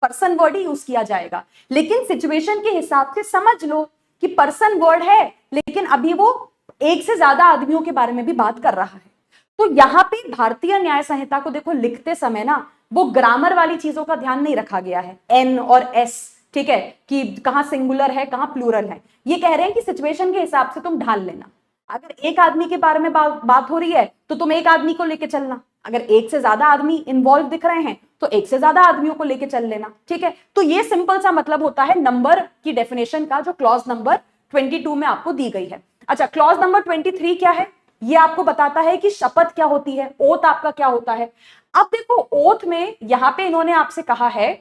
पर्सन वर्ड ही यूज किया जाएगा। लेकिन सिचुएशन के हिसाब से समझ लो कि पर्सन वर्ड है, लेकिन अभी वो एक से ज्यादा आदमियों के बारे में भी बात कर रहा है। तो यहां पे भारतीय न्याय संहिता को देखो लिखते समय ना वो ग्रामर वाली चीजों का ध्यान नहीं रखा गया है, एन और एस, ठीक है, कि कहां सिंगुलर है कहां प्लूरल है। ये कह रहे हैं कि सिचुएशन के हिसाब से तुम ढाल लेना। अगर एक आदमी के बारे में बात हो रही है तो तुम एक आदमी को लेके चलना, अगर एक से ज्यादा आदमी इन्वॉल्व दिख रहे हैं तो एक से ज्यादा आदमियों को लेके चल लेना। ठीक है, तो ये सिंपल सा मतलब होता है नंबर की डेफिनेशन का, जो क्लॉज नंबर 22 में आपको दी गई है। अच्छा, क्लॉज नंबर 23 क्या है, ये आपको बताता है कि शपथ क्या होती है, ओथ आपका क्या होता है। अब देखो ओथ में यहां पे इन्होंने आपसे कहा है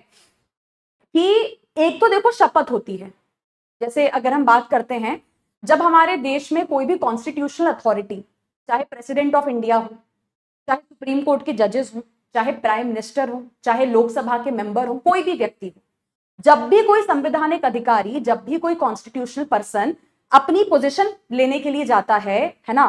कि एक तो देखो शपथ होती है, जैसे अगर हम बात करते हैं जब हमारे देश में कोई भी कॉन्स्टिट्यूशनल अथॉरिटी, चाहे प्रेसिडेंट ऑफ इंडिया हो, चाहे सुप्रीम कोर्ट के जजेस हो, चाहे प्राइम मिनिस्टर हो, चाहे लोकसभा के मेंबर हो, कोई भी व्यक्ति हो, जब भी कोई संवैधानिक अधिकारी, जब भी कोई कॉन्स्टिट्यूशनल पर्सन अपनी पोजीशन लेने के लिए जाता है ना,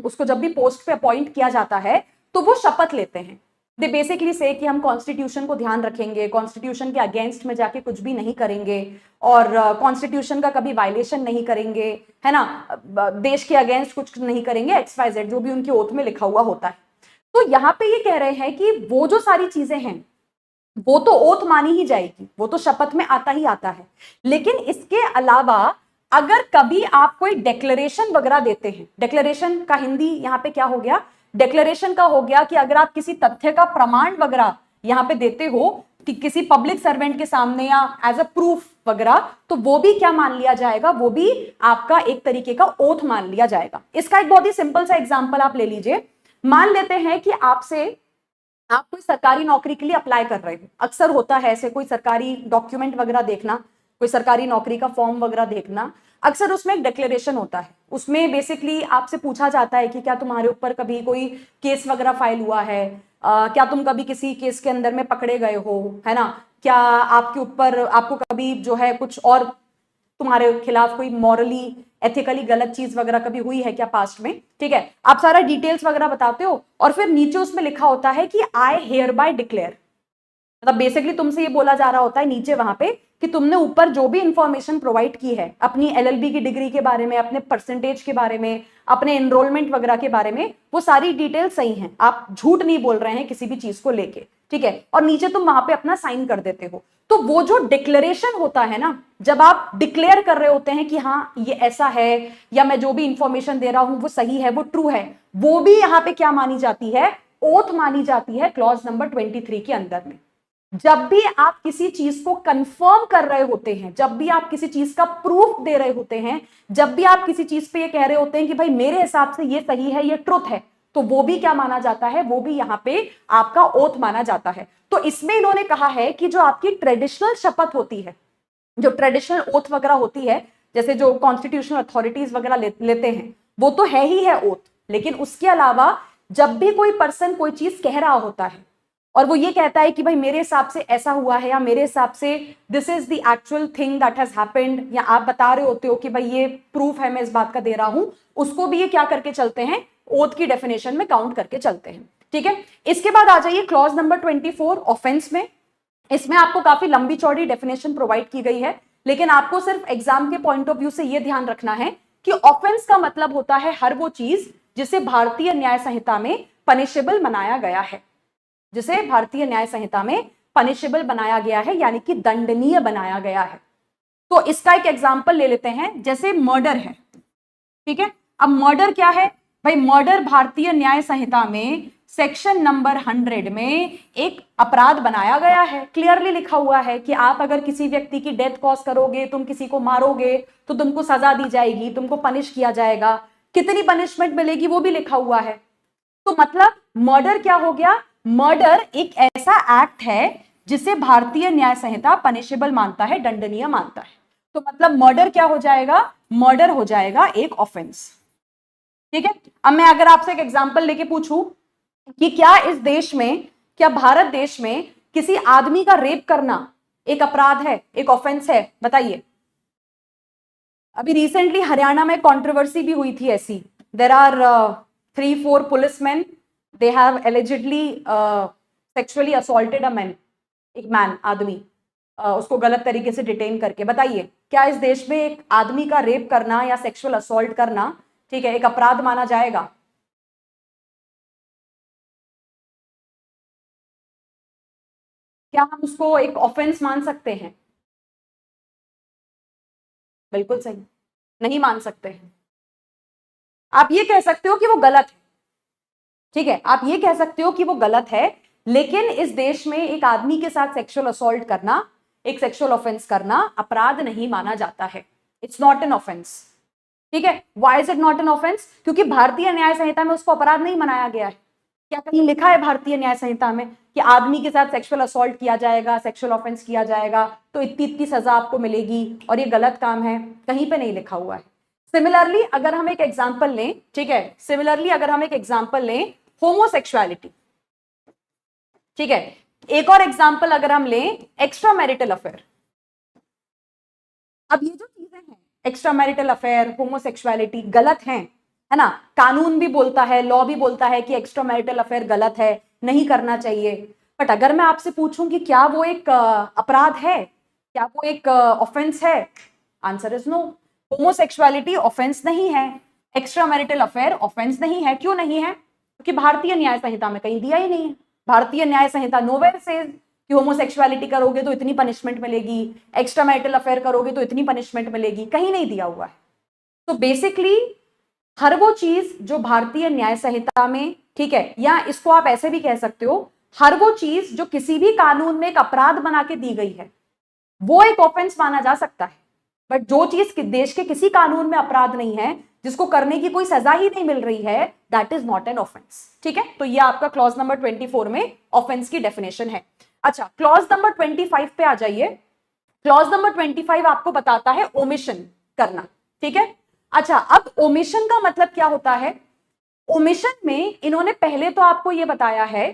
उसको जब भी पोस्ट पे अपॉइंट किया जाता है तो वो शपथ लेते हैं। दे बेसिकली से कि हम कॉन्स्टिट्यूशन को ध्यान रखेंगे, कॉन्स्टिट्यूशन के अगेंस्ट में जाके कुछ भी नहीं करेंगे, और कॉन्स्टिट्यूशन का कभी वायलेशन नहीं करेंगे, है ना, देश के अगेंस्ट कुछ नहीं करेंगे, XYZ जो भी उनकी ओथ में लिखा हुआ होता है। तो यहाँ पे ये कह रहे हैं कि वो जो सारी चीजें हैं वो तो ओथ मानी ही जाएगी, वो तो शपथ में आता ही आता है। लेकिन इसके अलावा अगर कभी आप कोई डेक्लेरेशन वगैरह देते हैं, डेक्लेरेशन का हिंदी यहाँ पे क्या हो गया, डेक्लेरेशन का हो गया कि अगर आप किसी तथ्य का प्रमाण वगैरह यहाँ पे देते हो कि किसी पब्लिक सर्वेंट के सामने या एज अ प्रूफ वगैरह, तो वो भी क्या मान लिया जाएगा, वो भी आपका एक तरीके का ओथ मान लिया जाएगा। इसका एक बहुत ही सिंपल सा एग्जाम्पल आप ले लीजिए। मान लेते हैं कि आप कोई सरकारी नौकरी के लिए अप्लाई कर रहे हो, अक्सर होता है ऐसे, कोई सरकारी डॉक्यूमेंट वगैरह देखना, कोई सरकारी नौकरी का फॉर्म वगैरह देखना, अक्सर उसमें एक डिक्लेरेशन होता है। उसमें बेसिकली आपसे पूछा जाता है कि क्या तुम्हारे ऊपर कभी कोई केस वगैरह फाइल हुआ है, क्या तुम कभी किसी केस के अंदर में पकड़े गए हो, है ना, क्या आपके ऊपर, आपको कभी जो है कुछ और तुम्हारे खिलाफ कोई मॉरली एथिकली गलत चीज वगैरह कभी हुई है क्या पास्ट में। ठीक है, आप सारा डिटेल्स वगैरह बताते हो, और फिर नीचे उसमें लिखा होता है कि आई हेयर बाय डिक्लेयर, मतलब बेसिकली तुमसे ये बोला जा रहा होता है नीचे वहां पे कि तुमने ऊपर जो भी इंफॉर्मेशन प्रोवाइड की है अपनी LLB की डिग्री के बारे में, अपने परसेंटेज के बारे में, अपने एनरोलमेंट वगैरह के बारे में, वो सारी डिटेल सही हैं, आप झूठ नहीं बोल रहे हैं किसी भी चीज को लेके। ठीक है, और नीचे तुम वहां पे अपना साइन कर देते हो। तो वो जो डिक्लेरेशन होता है ना, जब आप डिक्लेयर कर रहे होते हैं कि हाँ ये ऐसा है, या मैं जो भी इंफॉर्मेशन दे रहा हूं वो सही है, वो ट्रू है, वो भी यहाँ पे क्या मानी जाती है, ओथ मानी जाती है क्लॉज नंबर 23 के अंदर में। जब भी आप किसी चीज को कंफर्म कर रहे होते हैं, जब भी आप किसी चीज का प्रूफ दे रहे होते हैं, जब भी आप किसी चीज पे ये कह रहे होते हैं कि भाई मेरे हिसाब से ये सही है, ये ट्रुथ है, तो वो भी क्या माना जाता है, वो भी यहाँ पे आपका ओथ माना जाता है। तो इसमें इन्होंने कहा है कि जो आपकी ट्रेडिशनल शपथ होती है, जो ट्रेडिशनल ओथ वगैरह होती है, जैसे जो कॉन्स्टिट्यूशनल अथॉरिटीज वगैरह लेते हैं, वो तो है ही है ओथ, लेकिन उसके अलावा जब भी कोई पर्सन कोई चीज कह रहा होता है और वो ये कहता है कि भाई मेरे हिसाब से ऐसा हुआ है, या मेरे हिसाब से this is the actual thing that has happened, या आप बता रहे होते हो कि भाई ये प्रूफ है, मैं इस बात का दे रहा हूं, उसको भी ये क्या करके चलते हैं, ओथ की डेफिनेशन में काउंट करके चलते हैं। ठीक है, इसके बाद आ जाइए क्लॉज नंबर 24 ऑफेंस में। इसमें आपको काफी लंबी चौड़ी डेफिनेशन प्रोवाइड की गई है, लेकिन आपको सिर्फ एग्जाम के पॉइंट ऑफ व्यू से यह ध्यान रखना है कि ऑफेंस का मतलब होता है हर वो चीज जिसे भारतीय न्याय संहिता में पनिशेबल बनाया गया है, जिसे भारतीय न्याय संहिता में पनिशेबल बनाया गया है, यानी कि दंडनीय बनाया गया है। तो इसका एक एग्जांपल ले लेते हैं, जैसे मर्डर है। ठीक है, अब मर्डर क्या है भाई, मर्डर भारतीय न्याय संहिता में सेक्शन नंबर 100 में एक अपराध बनाया गया है। क्लियरली लिखा हुआ है कि आप अगर किसी व्यक्ति की डेथ कॉज करोगे, तुम किसी को मारोगे, तो तुमको सजा दी जाएगी, तुमको पनिश किया जाएगा। कितनी पनिशमेंट मिलेगी वो भी लिखा हुआ है। तो मतलब मर्डर क्या हो गया, मर्डर एक ऐसा एक्ट है जिसे भारतीय न्याय संहिता पनिशेबल मानता है, दंडनीय मानता है। तो मतलब मर्डर क्या हो जाएगा, मर्डर हो जाएगा एक ऑफेंस। ठीक है, अब मैं अगर आपसे एक एग्जांपल लेके पूछूं कि क्या इस देश में, क्या भारत देश में किसी आदमी का रेप करना एक अपराध है, एक ऑफेंस है, बताइए। अभी रिसेंटली हरियाणा में कंट्रोवर्सी भी हुई थी ऐसी। There are 3-4 policeman, they have allegedly sexually assaulted a man, एक मैन, आदमी, उसको गलत तरीके से डिटेन करके। बताइए क्या इस देश में एक आदमी का रेप करना या सेक्सुअल असॉल्ट करना, ठीक है, एक अपराध माना जाएगा? क्या हम उसको एक ऑफेंस मान सकते हैं? बिल्कुल सही, नहीं मान सकते हैं। आप ये कह सकते हो कि वो गलत है, ठीक है, आप ये कह सकते हो कि वो गलत है, लेकिन इस देश में एक आदमी के साथ सेक्सुअल असॉल्ट करना, एक सेक्सुअल ऑफेंस करना अपराध नहीं माना जाता है। It's not an offence. ठीक है, why is it not an offence? क्योंकि भारतीय न्याय संहिता में उसको अपराध नहीं मनाया गया है। क्या कहीं लिखा है भारतीय न्याय संहिता में कि आदमी के साथ सेक्सुअल असॉल्ट किया जाएगा, सेक्सुअल ऑफेंस किया जाएगा तो इतनी इतनी सजा आपको मिलेगी और ये गलत काम है? कहीं पे नहीं लिखा हुआ है। सिमिलरली अगर हम एक एग्जांपल लें, ठीक है, सिमिलरली अगर हम एक एग्जांपल लें होमोसेक्सुअलिटी, ठीक है, एक और एग्जांपल अगर हम लें एक्स्ट्रा मैरिटल अफेयर। अब ये जो चीजें हैं, एक्स्ट्रा मैरिटल अफेयर, होमोसेक्सुअलिटी, गलत हैं, है ना? कानून भी बोलता है, लॉ भी बोलता है कि एक्स्ट्रा मैरिटल अफेयर गलत है, नहीं करना चाहिए। बट अगर मैं आपसे पूछूं कि क्या वो एक अपराध है, क्या वो एक ऑफेंस है, answer is no. Homosexuality offence नहीं है, एक्स्ट्रा मैरिटल अफेयर ऑफेंस नहीं है। क्यों नहीं है? क्योंकि भारतीय न्याय संहिता में कहीं दिया ही नहीं है। भारतीय न्याय संहिता नोवेयर सेज कि होमोसेक्सुअलिटी करोगे तो इतनी पनिशमेंट मिलेगी, एक्स्ट्रा मैरिटल अफेयर करोगे तो इतनी पनिशमेंट मिलेगी, कहीं नहीं दिया हुआ है। तो बेसिकली हर वो चीज जो भारतीय न्याय संहिता में, ठीक है, या इसको आप ऐसे भी कह सकते हो, हर वो चीज जो किसी भी कानून में एक अपराध बना के दी गई है वो एक ऑफेंस माना जा सकता है। बट जो चीज देश के किसी कानून में अपराध नहीं है, जिसको करने की कोई सजा ही नहीं मिल रही है, that is not an offence. ठीक है, तो ये आपका क्लॉज नंबर 24 में ऑफेंस की डेफिनेशन है। अच्छा, क्लॉज नंबर 25 पे आ जाइए। क्लॉज नंबर 25 आपको बताता है ओमिशन करना। ठीक है, अच्छा, अब ओमिशन का मतलब क्या होता है? ओमिशन में इन्होंने पहले तो आपको यह बताया है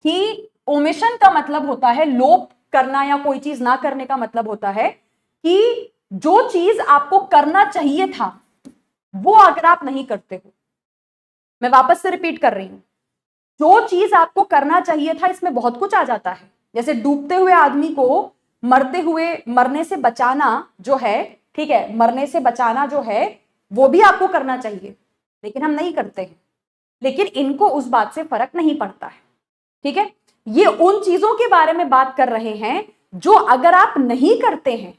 कि ओमिशन का मतलब होता है लोप करना, या कोई चीज ना करने का मतलब होता है कि जो चीज आपको करना चाहिए था वो अगर आप नहीं करते हो। मैं वापस से रिपीट कर रही हूं, जो चीज आपको करना चाहिए था, इसमें बहुत कुछ आ जाता है। जैसे डूबते हुए आदमी को मरने से बचाना जो है, ठीक है, मरने से बचाना जो है वो भी आपको करना चाहिए, लेकिन हम नहीं करते हैं। लेकिन इनको उस बात से फर्क नहीं पड़ता है। ठीक है, ये उन चीजों के बारे में बात कर रहे हैं जो अगर आप नहीं करते हैं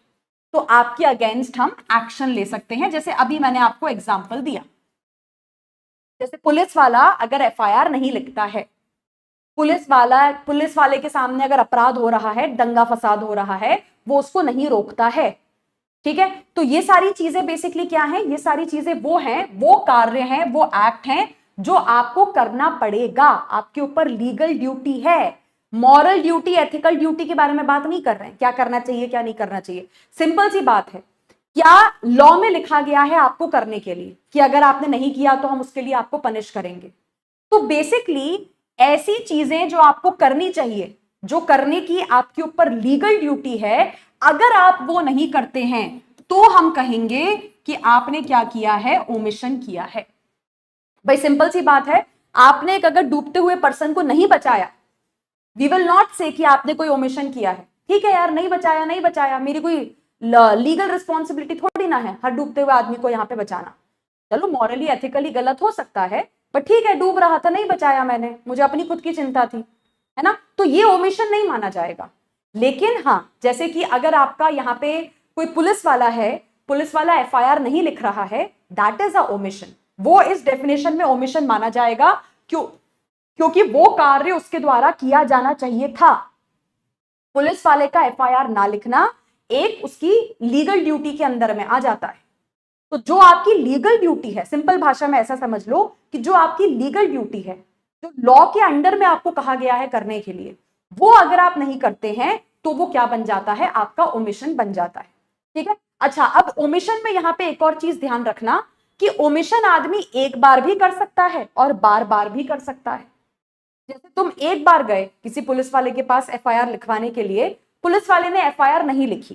तो आपके अगेंस्ट हम एक्शन ले सकते हैं। जैसे अभी मैंने आपको एग्जांपल दिया, जैसे पुलिस वाला अगर एफआईआर नहीं लिखता है, पुलिस वाले के सामने अगर अपराध हो रहा है, दंगा फसाद हो रहा है, वो उसको नहीं रोकता है। ठीक है, तो ये सारी चीजें बेसिकली क्या हैं? ये सारी चीजें वो हैं, वो कार्य हैं, वो एक्ट हैं जो आपको करना पड़ेगा, आपके ऊपर लीगल ड्यूटी है। मॉरल ड्यूटी, एथिकल ड्यूटी के बारे में बात नहीं कर रहे हैं, क्या करना चाहिए क्या नहीं करना चाहिए। सिंपल सी बात है, क्या लॉ में लिखा गया है आपको करने के लिए कि अगर आपने नहीं किया तो हम उसके लिए आपको पनिश करेंगे? तो बेसिकली ऐसी चीजें जो आपको करनी चाहिए, जो करने की आपके ऊपर लीगल ड्यूटी है, अगर आप वो नहीं करते हैं तो हम कहेंगे कि आपने क्या किया है, ओमिशन किया है। भाई सिंपल सी बात है, आपने एक अगर डूबते हुए पर्सन को नहीं बचाया, वी विल नॉट से कि आपने कोई ओमिशन किया है। ठीक है यार, नहीं बचाया नहीं बचाया, मेरी कोई लीगल रिस्पॉन्सिबिलिटी थोड़ी ना है हर डूबते हुए आदमी को यहां पे बचाना। चलो मॉरली एथिकली गलत हो सकता है, पर ठीक है, डूब रहा था, नहीं बचाया मैंने, मुझे अपनी खुद की चिंता थी, है ना, तो ये ओमिशन नहीं माना जाएगा। लेकिन हाँ, जैसे कि अगर आपका यहाँ पे कोई पुलिस वाला है, पुलिस वाला एफआईआर नहीं लिख रहा है, दैट इज अ ओमिशन, वो इस डेफिनेशन में ओमिशन माना जाएगा। क्यों? क्योंकि वो कार्य उसके द्वारा किया जाना चाहिए था। पुलिस वाले का एफआईआर ना लिखना एक उसकी लीगल ड्यूटी के अंदर में आ जाता है। तो जो आपकी लीगल ड्यूटी है, सिंपल भाषा में ऐसा समझ लो कि जो आपकी लीगल ड्यूटी है, जो लॉ के अंडर में आपको कहा गया है करने के लिए, वो अगर आप नहीं करते हैं तो वो क्या बन जाता है, आपका ओमिशन बन जाता है। ठीक है। अच्छा, अब ओमिशन में यहां पे एक और चीज ध्यान रखना कि ओमिशन आदमी एक बार भी कर सकता है और बार बार भी कर सकता है। जैसे तुम एक बार गए किसी पुलिस वाले के पास एफआईआर लिखवाने के लिए, पुलिस वाले ने एफआईआर नहीं लिखी,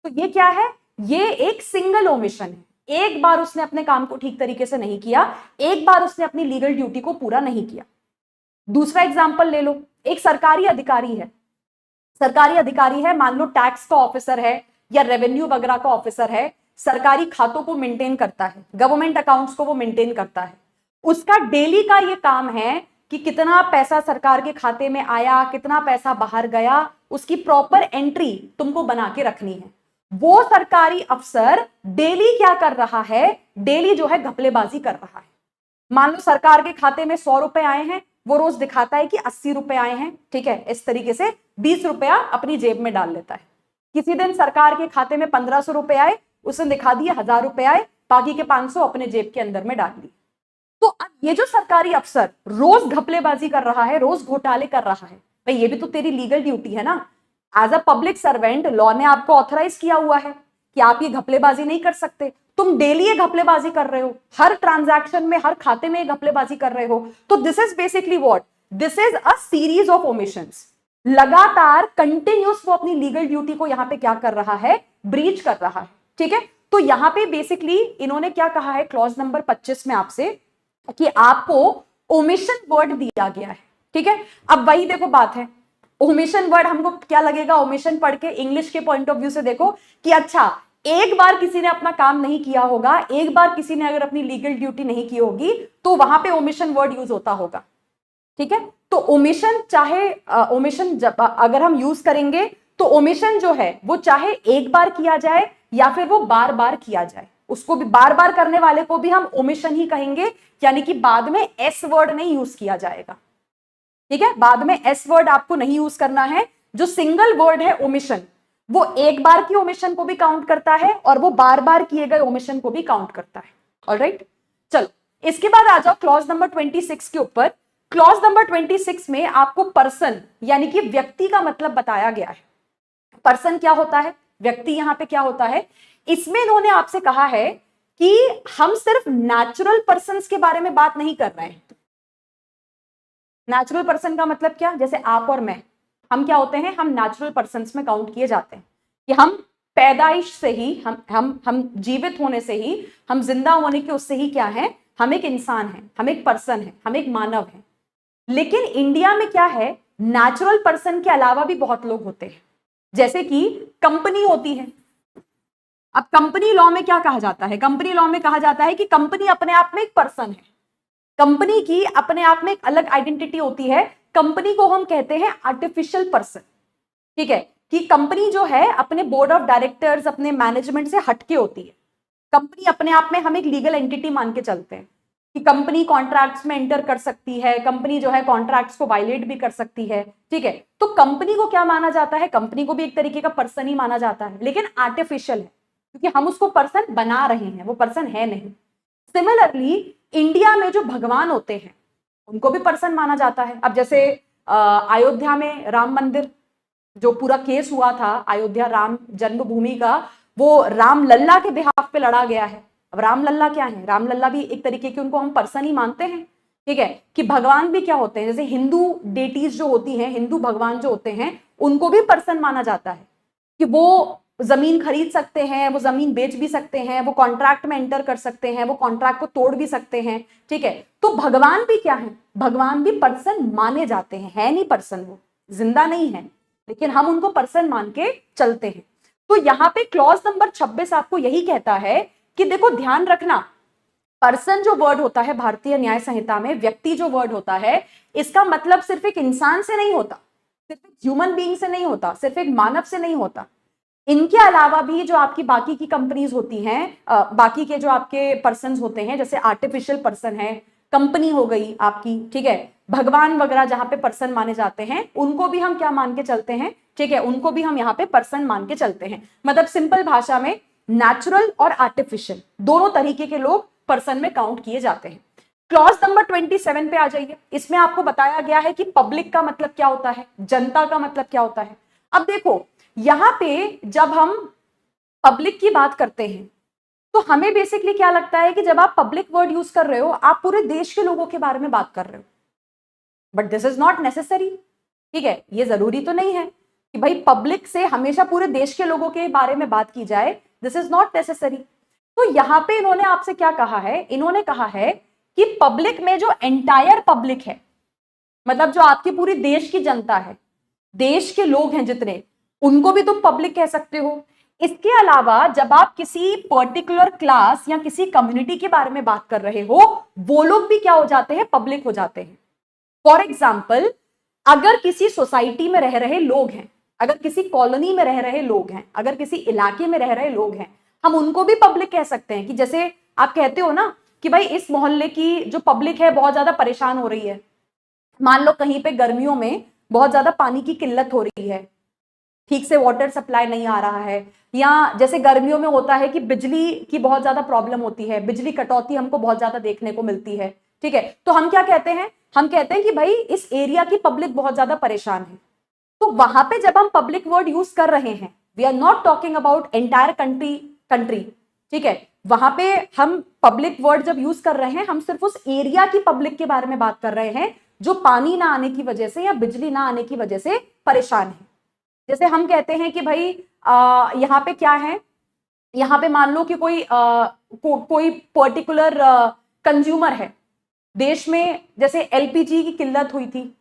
तो ये क्या है, ये एक सिंगल ओमिशन है। एक बार उसने अपने काम को ठीक तरीके से नहीं किया, एक बार उसने अपनी लीगल ड्यूटी को पूरा नहीं किया। दूसरा एग्जाम्पल ले लो, एक सरकारी अधिकारी है, सरकारी अधिकारी है, मान लो टैक्स का ऑफिसर है या रेवेन्यू वगैरह का ऑफिसर है, सरकारी खातों को मेंटेन करता है, गवर्नमेंट अकाउंट्स को वो मेंटेन करता है। उसका डेली का ये काम है कि कितना पैसा सरकार के खाते में आया, कितना पैसा बाहर गया, उसकी प्रॉपर एंट्री तुमको बना के रखनी है। वो सरकारी अफसर डेली क्या कर रहा है, डेली जो है घपलेबाजी कर रहा है। मान लो सरकार के खाते में 100 रुपए आए हैं, वो रोज दिखाता है कि 80 रुपए आए हैं, ठीक है, इस तरीके से 20 रुपया अपनी जेब में डाल लेता है। किसी दिन सरकार के खाते में 1500 रुपए आए, उसने दिखा दिया 1000 रुपए आए, बाकी के 500 अपने जेब के अंदर में डाल ली। तो अब ये जो सरकारी अफसर रोज घपलेबाजी कर रहा है, रोज घोटाले कर रहा है, भाई ये भी तो तेरी लीगल ड्यूटी है ना। As a public servant law ने आपको ऑथराइज किया हुआ है कि आप ये घपलेबाजी नहीं कर सकते। तुम डेली ये घपलेबाजी कर रहे हो, हर ट्रांजैक्शन में, हर खाते में ये घपलेबाजी कर रहे हो, तो this is basically what, this is a series of omissions. लगातार कंटिन्यूस वो अपनी लीगल ड्यूटी को यहां पे क्या कर रहा है, ब्रीच कर रहा है। ठीक है, तो यहां पे बेसिकली इन्होंने क्या कहा है क्लॉज नंबर 25 में आपसे, कि आपको ओमिशन वर्ड दिया गया है। ठीक है, अब वही देखो बात है, ओमिशन वर्ड हमको क्या लगेगा, ओमिशन पढ़ के इंग्लिश के पॉइंट ऑफ व्यू से देखो कि अच्छा, एक बार किसी ने अपना काम नहीं किया होगा, एक बार किसी ने अगर अपनी लीगल ड्यूटी नहीं की होगी, तो वहां पे ओमिशन वर्ड यूज होता होगा। ठीक है, तो ओमिशन चाहे ओमिशन अगर हम यूज करेंगे तो ओमिशन जो है वो चाहे एक बार किया जाए या फिर वो बार बार किया जाए, उसको भी बार बार करने वाले को भी हम ओमिशन ही कहेंगे, यानी कि बाद में एस वर्ड नहीं यूज किया जाएगा। ठीक है, बाद में एस वर्ड आपको नहीं यूज करना है। जो सिंगल वर्ड है ओमिशन, वो एक बार की ओमिशन को भी काउंट करता है और वो बार बार किए गए ओमिशन को भी काउंट करता है। ऑलराइट, चलो इसके बाद आ जाओ क्लॉज नंबर 26 के ऊपर। क्लॉज नंबर 26 में आपको पर्सन यानी कि व्यक्ति का मतलब बताया गया है। पर्सन क्या होता है, व्यक्ति यहां पे क्या होता है, इसमें इन्होंने आपसे कहा है कि हम सिर्फ नेचुरल पर्सन के बारे में बात नहीं कर रहे हैं। नेचुरल पर्सन का मतलब क्या, जैसे आप और मैं, हम क्या होते हैं, हम नेचुरल पर्सन्स में काउंट किए जाते हैं कि हम पैदाइश से ही, हम जीवित होने से ही, हम जिंदा होने के उससे ही क्या है, हम एक इंसान है, हम एक पर्सन है, हम एक मानव है। लेकिन इंडिया में क्या है, नेचुरल पर्सन के अलावा भी बहुत लोग होते हैं। जैसे कि कंपनी होती है। अब कंपनी लॉ में क्या कहा जाता है, कंपनी लॉ में कहा जाता है कि कंपनी अपने आप में एक पर्सन है, कंपनी की अपने आप में एक अलग आइडेंटिटी होती है। कंपनी को हम कहते हैं आर्टिफिशियल पर्सन। ठीक है, कि कंपनी जो है अपने बोर्ड ऑफ डायरेक्टर्स, अपने मैनेजमेंट से हटके होती है। कंपनी अपने आप में हम एक लीगल एंटिटी मान के चलते हैं कि कंपनी कॉन्ट्रैक्ट्स में एंटर कर सकती है, कंपनी जो है कॉन्ट्रैक्ट्स को वायलेट भी कर सकती है। ठीक है, तो कंपनी को क्या माना जाता है, कंपनी को भी एक तरीके का पर्सन ही माना जाता है, लेकिन आर्टिफिशियल है क्योंकि हम उसको पर्सन बना रहे हैं, वो पर्सन है नहीं। सिमिलरली इंडिया में जो भगवान होते हैं उनको भी पर्सन माना जाता है। अब जैसे अयोध्या में राम मंदिर जो पूरा केस हुआ था, अयोध्या राम जन्मभूमि का, वो राम लल्ला के बिहाफ पे लड़ा गया है। अब राम लल्ला क्या है, राम लल्ला भी एक तरीके के, उनको हम पर्सन ही मानते हैं। ठीक है, कि भगवान भी क्या होते हैं, जैसे हिंदू डेटीज जो होती हैं, हिंदू भगवान जो होते हैं, उनको भी पर्सन माना जाता है कि वो जमीन खरीद सकते हैं, वो जमीन बेच भी सकते हैं, वो कॉन्ट्रैक्ट में एंटर कर सकते हैं, वो कॉन्ट्रैक्ट को तोड़ भी सकते हैं। ठीक है, तो भगवान भी क्या है, भगवान भी पर्सन माने जाते हैं, है नहीं पर्सन, वो जिंदा नहीं है, लेकिन हम उनको पर्सन मान के चलते हैं। तो यहाँ पे क्लॉज नंबर 26 आपको यही कहता है कि देखो ध्यान रखना, पर्सन जो वर्ड होता है भारतीय न्याय संहिता में, व्यक्ति जो वर्ड होता है, इसका मतलब सिर्फ एक इंसान से नहीं होता, सिर्फ एक ह्यूमन बीइंग से नहीं होता, सिर्फ एक मानव से नहीं होता। इनके अलावा भी जो आपकी बाकी की कंपनीज होती हैं, बाकी के जो आपके पर्सन होते हैं, जैसे आर्टिफिशियल पर्सन है, कंपनी हो गई आपकी, ठीक है, भगवान वगैरह जहां पे पर्सन माने जाते हैं, उनको भी हम क्या मान के चलते हैं, ठीक है, उनको भी हम यहाँ पे पर्सन मान के चलते हैं। मतलब सिंपल भाषा में नेचुरल और आर्टिफिशियल दोनों तरीके के लोग पर्सन में काउंट किए जाते हैं। क्लॉज नंबर 27 पे आ जाइए। इसमें आपको बताया गया है कि पब्लिक का मतलब क्या होता है, जनता का मतलब क्या होता है। अब देखो यहां पे जब हम पब्लिक की बात करते हैं तो हमें बेसिकली क्या लगता है कि जब आप पब्लिक वर्ड यूज कर रहे हो, आप पूरे देश के लोगों के बारे में बात कर रहे हो, but this is not necessary. ठीक है, ये जरूरी तो नहीं है कि भाई पब्लिक से हमेशा पूरे देश के लोगों के बारे में बात की जाए, दिस इज नॉट नेसेसरी। तो यहां पे इन्होंने आपसे क्या कहा है, इन्होंने कहा है कि पब्लिक में जो एंटायर पब्लिक है, मतलब जो आपकी पूरी देश की जनता है, देश के लोग हैं जितने, उनको भी तुम पब्लिक कह सकते हो। इसके अलावा जब आप किसी पर्टिकुलर क्लास या किसी कम्युनिटी के बारे में बात कर रहे हो, वो लोग भी क्या हो जाते हैं, पब्लिक हो जाते हैं। फॉर एग्जाम्पल, अगर किसी सोसाइटी में रह रहे लोग हैं, अगर किसी कॉलोनी में रह रहे लोग हैं, अगर किसी इलाके में रह रहे लोग हैं, हम उनको भी पब्लिक कह सकते हैं। कि जैसे आप कहते हो ना कि भाई इस मोहल्ले की जो पब्लिक है बहुत ज्यादा परेशान हो रही है, मान लो कहीं पे गर्मियों में बहुत ज्यादा पानी की किल्लत हो रही है, ठीक से वाटर सप्लाई नहीं आ रहा है, या जैसे गर्मियों में होता है कि बिजली की बहुत ज्यादा प्रॉब्लम होती है, बिजली कटौती हमको बहुत ज्यादा देखने को मिलती है। ठीक है, तो हम क्या कहते हैं, हम कहते हैं कि भाई इस एरिया की पब्लिक बहुत ज्यादा परेशान है। तो वहां पे जब हम पब्लिक वर्ड यूज कर रहे हैं, we are not talking about entire country. ठीक है, वहां पे हम पब्लिक वर्ड जब यूज कर रहे हैं, हम सिर्फ उस एरिया की पब्लिक के बारे में बात कर रहे हैं जो पानी ना आने की वजह से या बिजली ना आने की वजह से परेशान है। जैसे हम कहते हैं कि भाई यहाँ पे क्या है, यहाँ पे मान लो कि कोई पर्टिकुलर कंज्यूमर है देश में, जैसे एलपीजी की किल्लत हुई थी,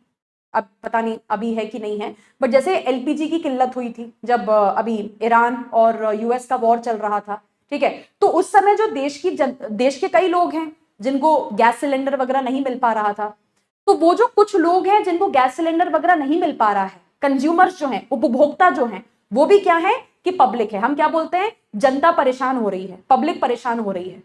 अब पता नहीं अभी है कि नहीं है, बट जैसे एलपीजी की किल्लत हुई थी जब अभी ईरान और यूएस का वॉर चल रहा था। ठीक है, तो उस समय जो देश के कई लोग हैं जिनको गैस सिलेंडर वगैरह नहीं मिल पा रहा था, तो वो जो कुछ लोग हैं जिनको गैस सिलेंडर वगैरह नहीं मिल पा रहा है, कंज्यूमर्स जो हैं, उपभोक्ता जो हैं, वो भी क्या है कि पब्लिक है। हम क्या बोलते हैं, जनता परेशान हो रही है, पब्लिक परेशान हो रही है।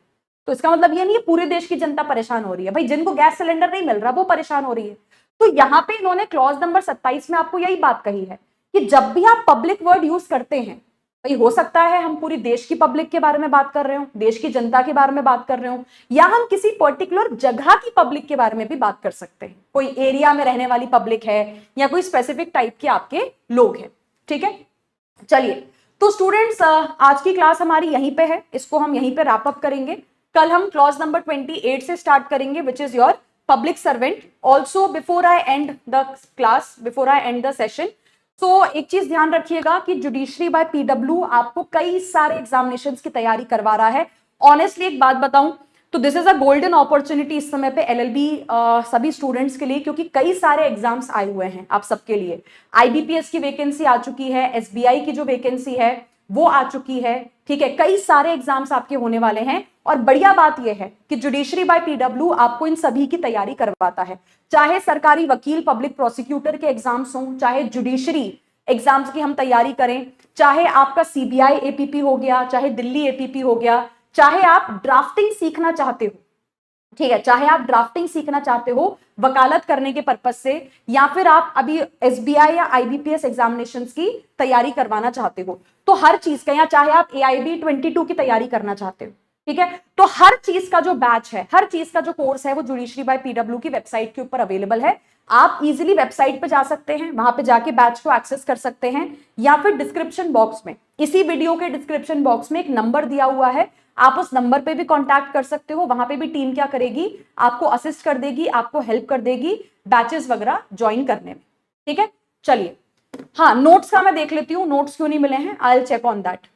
तो इसका मतलब ये नहीं है पूरे देश की जनता परेशान हो रही है, भाई जिनको गैस सिलेंडर नहीं मिल रहा वो परेशान हो रही है। तो यहां पे इन्होंने क्लॉज नंबर 27 में आपको यही बात कही है कि जब भी आप पब्लिक वर्ड यूज करते हैं, भाई हो सकता है हम पूरी देश की पब्लिक के बारे में बात कर रहे हो, देश की जनता के बारे में बात कर रहे हो, या हम किसी पर्टिकुलर जगह की पब्लिक के बारे में भी बात कर सकते हैं, कोई एरिया में रहने वाली पब्लिक है या कोई स्पेसिफिक टाइप के आपके लोग हैं। ठीक है, चलिए, तो स्टूडेंट्स आज की क्लास हमारी यहीं पे है, इसको हम यहीं पे रैप अप करेंगे। कल हम क्लॉज नंबर 28 से स्टार्ट करेंगे, which is your public servant. Also before I and the class, before I and the session, तो एक चीज ध्यान रखिएगा कि जुडिशरी बाय पीडब्ल्यू आपको कई सारे एग्जामिनेशंस की तैयारी करवा रहा है। ऑनेस्टली एक बात बताऊं तो this is a golden opportunity इस समय पे एलएलबी सभी स्टूडेंट्स के लिए, क्योंकि कई सारे एग्जाम्स आए हुए हैं आप सबके लिए। आईबीपीएस की वैकेंसी आ चुकी है, एसबीआई की जो वैकेंसी है वो आ चुकी है। ठीक है, कई सारे एग्जाम्स आपके होने वाले हैं, और बढ़िया बात यह है कि जुडिशरी बाय पीडब्ल्यू आपको इन सभी की तैयारी करवाता है। चाहे सरकारी वकील, पब्लिक प्रोसिक्यूटर के एग्जाम्स हों, चाहे जुडिशरी एग्जाम्स की हम तैयारी करें, चाहे आपका सीबीआई एपीपी हो गया, चाहे दिल्ली एपीपी हो गया, चाहे आप ड्राफ्टिंग सीखना चाहते हो, ठीक है, चाहे आप ड्राफ्टिंग सीखना चाहते हो वकालत करने के पर्पस से, या फिर आप अभी एसबीआई या आईबीपीएस एग्जामिनेशंस की तैयारी करवाना चाहते हो, तो हर चीज का, या चाहे आप एआईबी 22 की तैयारी करना चाहते हो, ठीक है, तो हर चीज का जो बैच है, हर चीज का जो कोर्स है वो जुडिशरी बाय पीडब्ल्यू की वेबसाइट के ऊपर अवेलेबल है। आप इजीली वेबसाइट पे जा सकते हैं, वहां पे जाके बैच को एक्सेस कर सकते हैं, या फिर डिस्क्रिप्शन बॉक्स में, इसी वीडियो के डिस्क्रिप्शन बॉक्स में एक नंबर दिया हुआ है, आप उस नंबर पे भी कांटेक्ट कर सकते हो, वहां पे भी टीम क्या करेगी, आपको असिस्ट कर देगी, आपको हेल्प कर देगी बैचेस वगैरह ज्वाइन करने में। ठीक है, चलिए हाँ नोट्स का मैं देख लेती हूँ, नोट्स क्यों नहीं मिले हैं, I will check on that.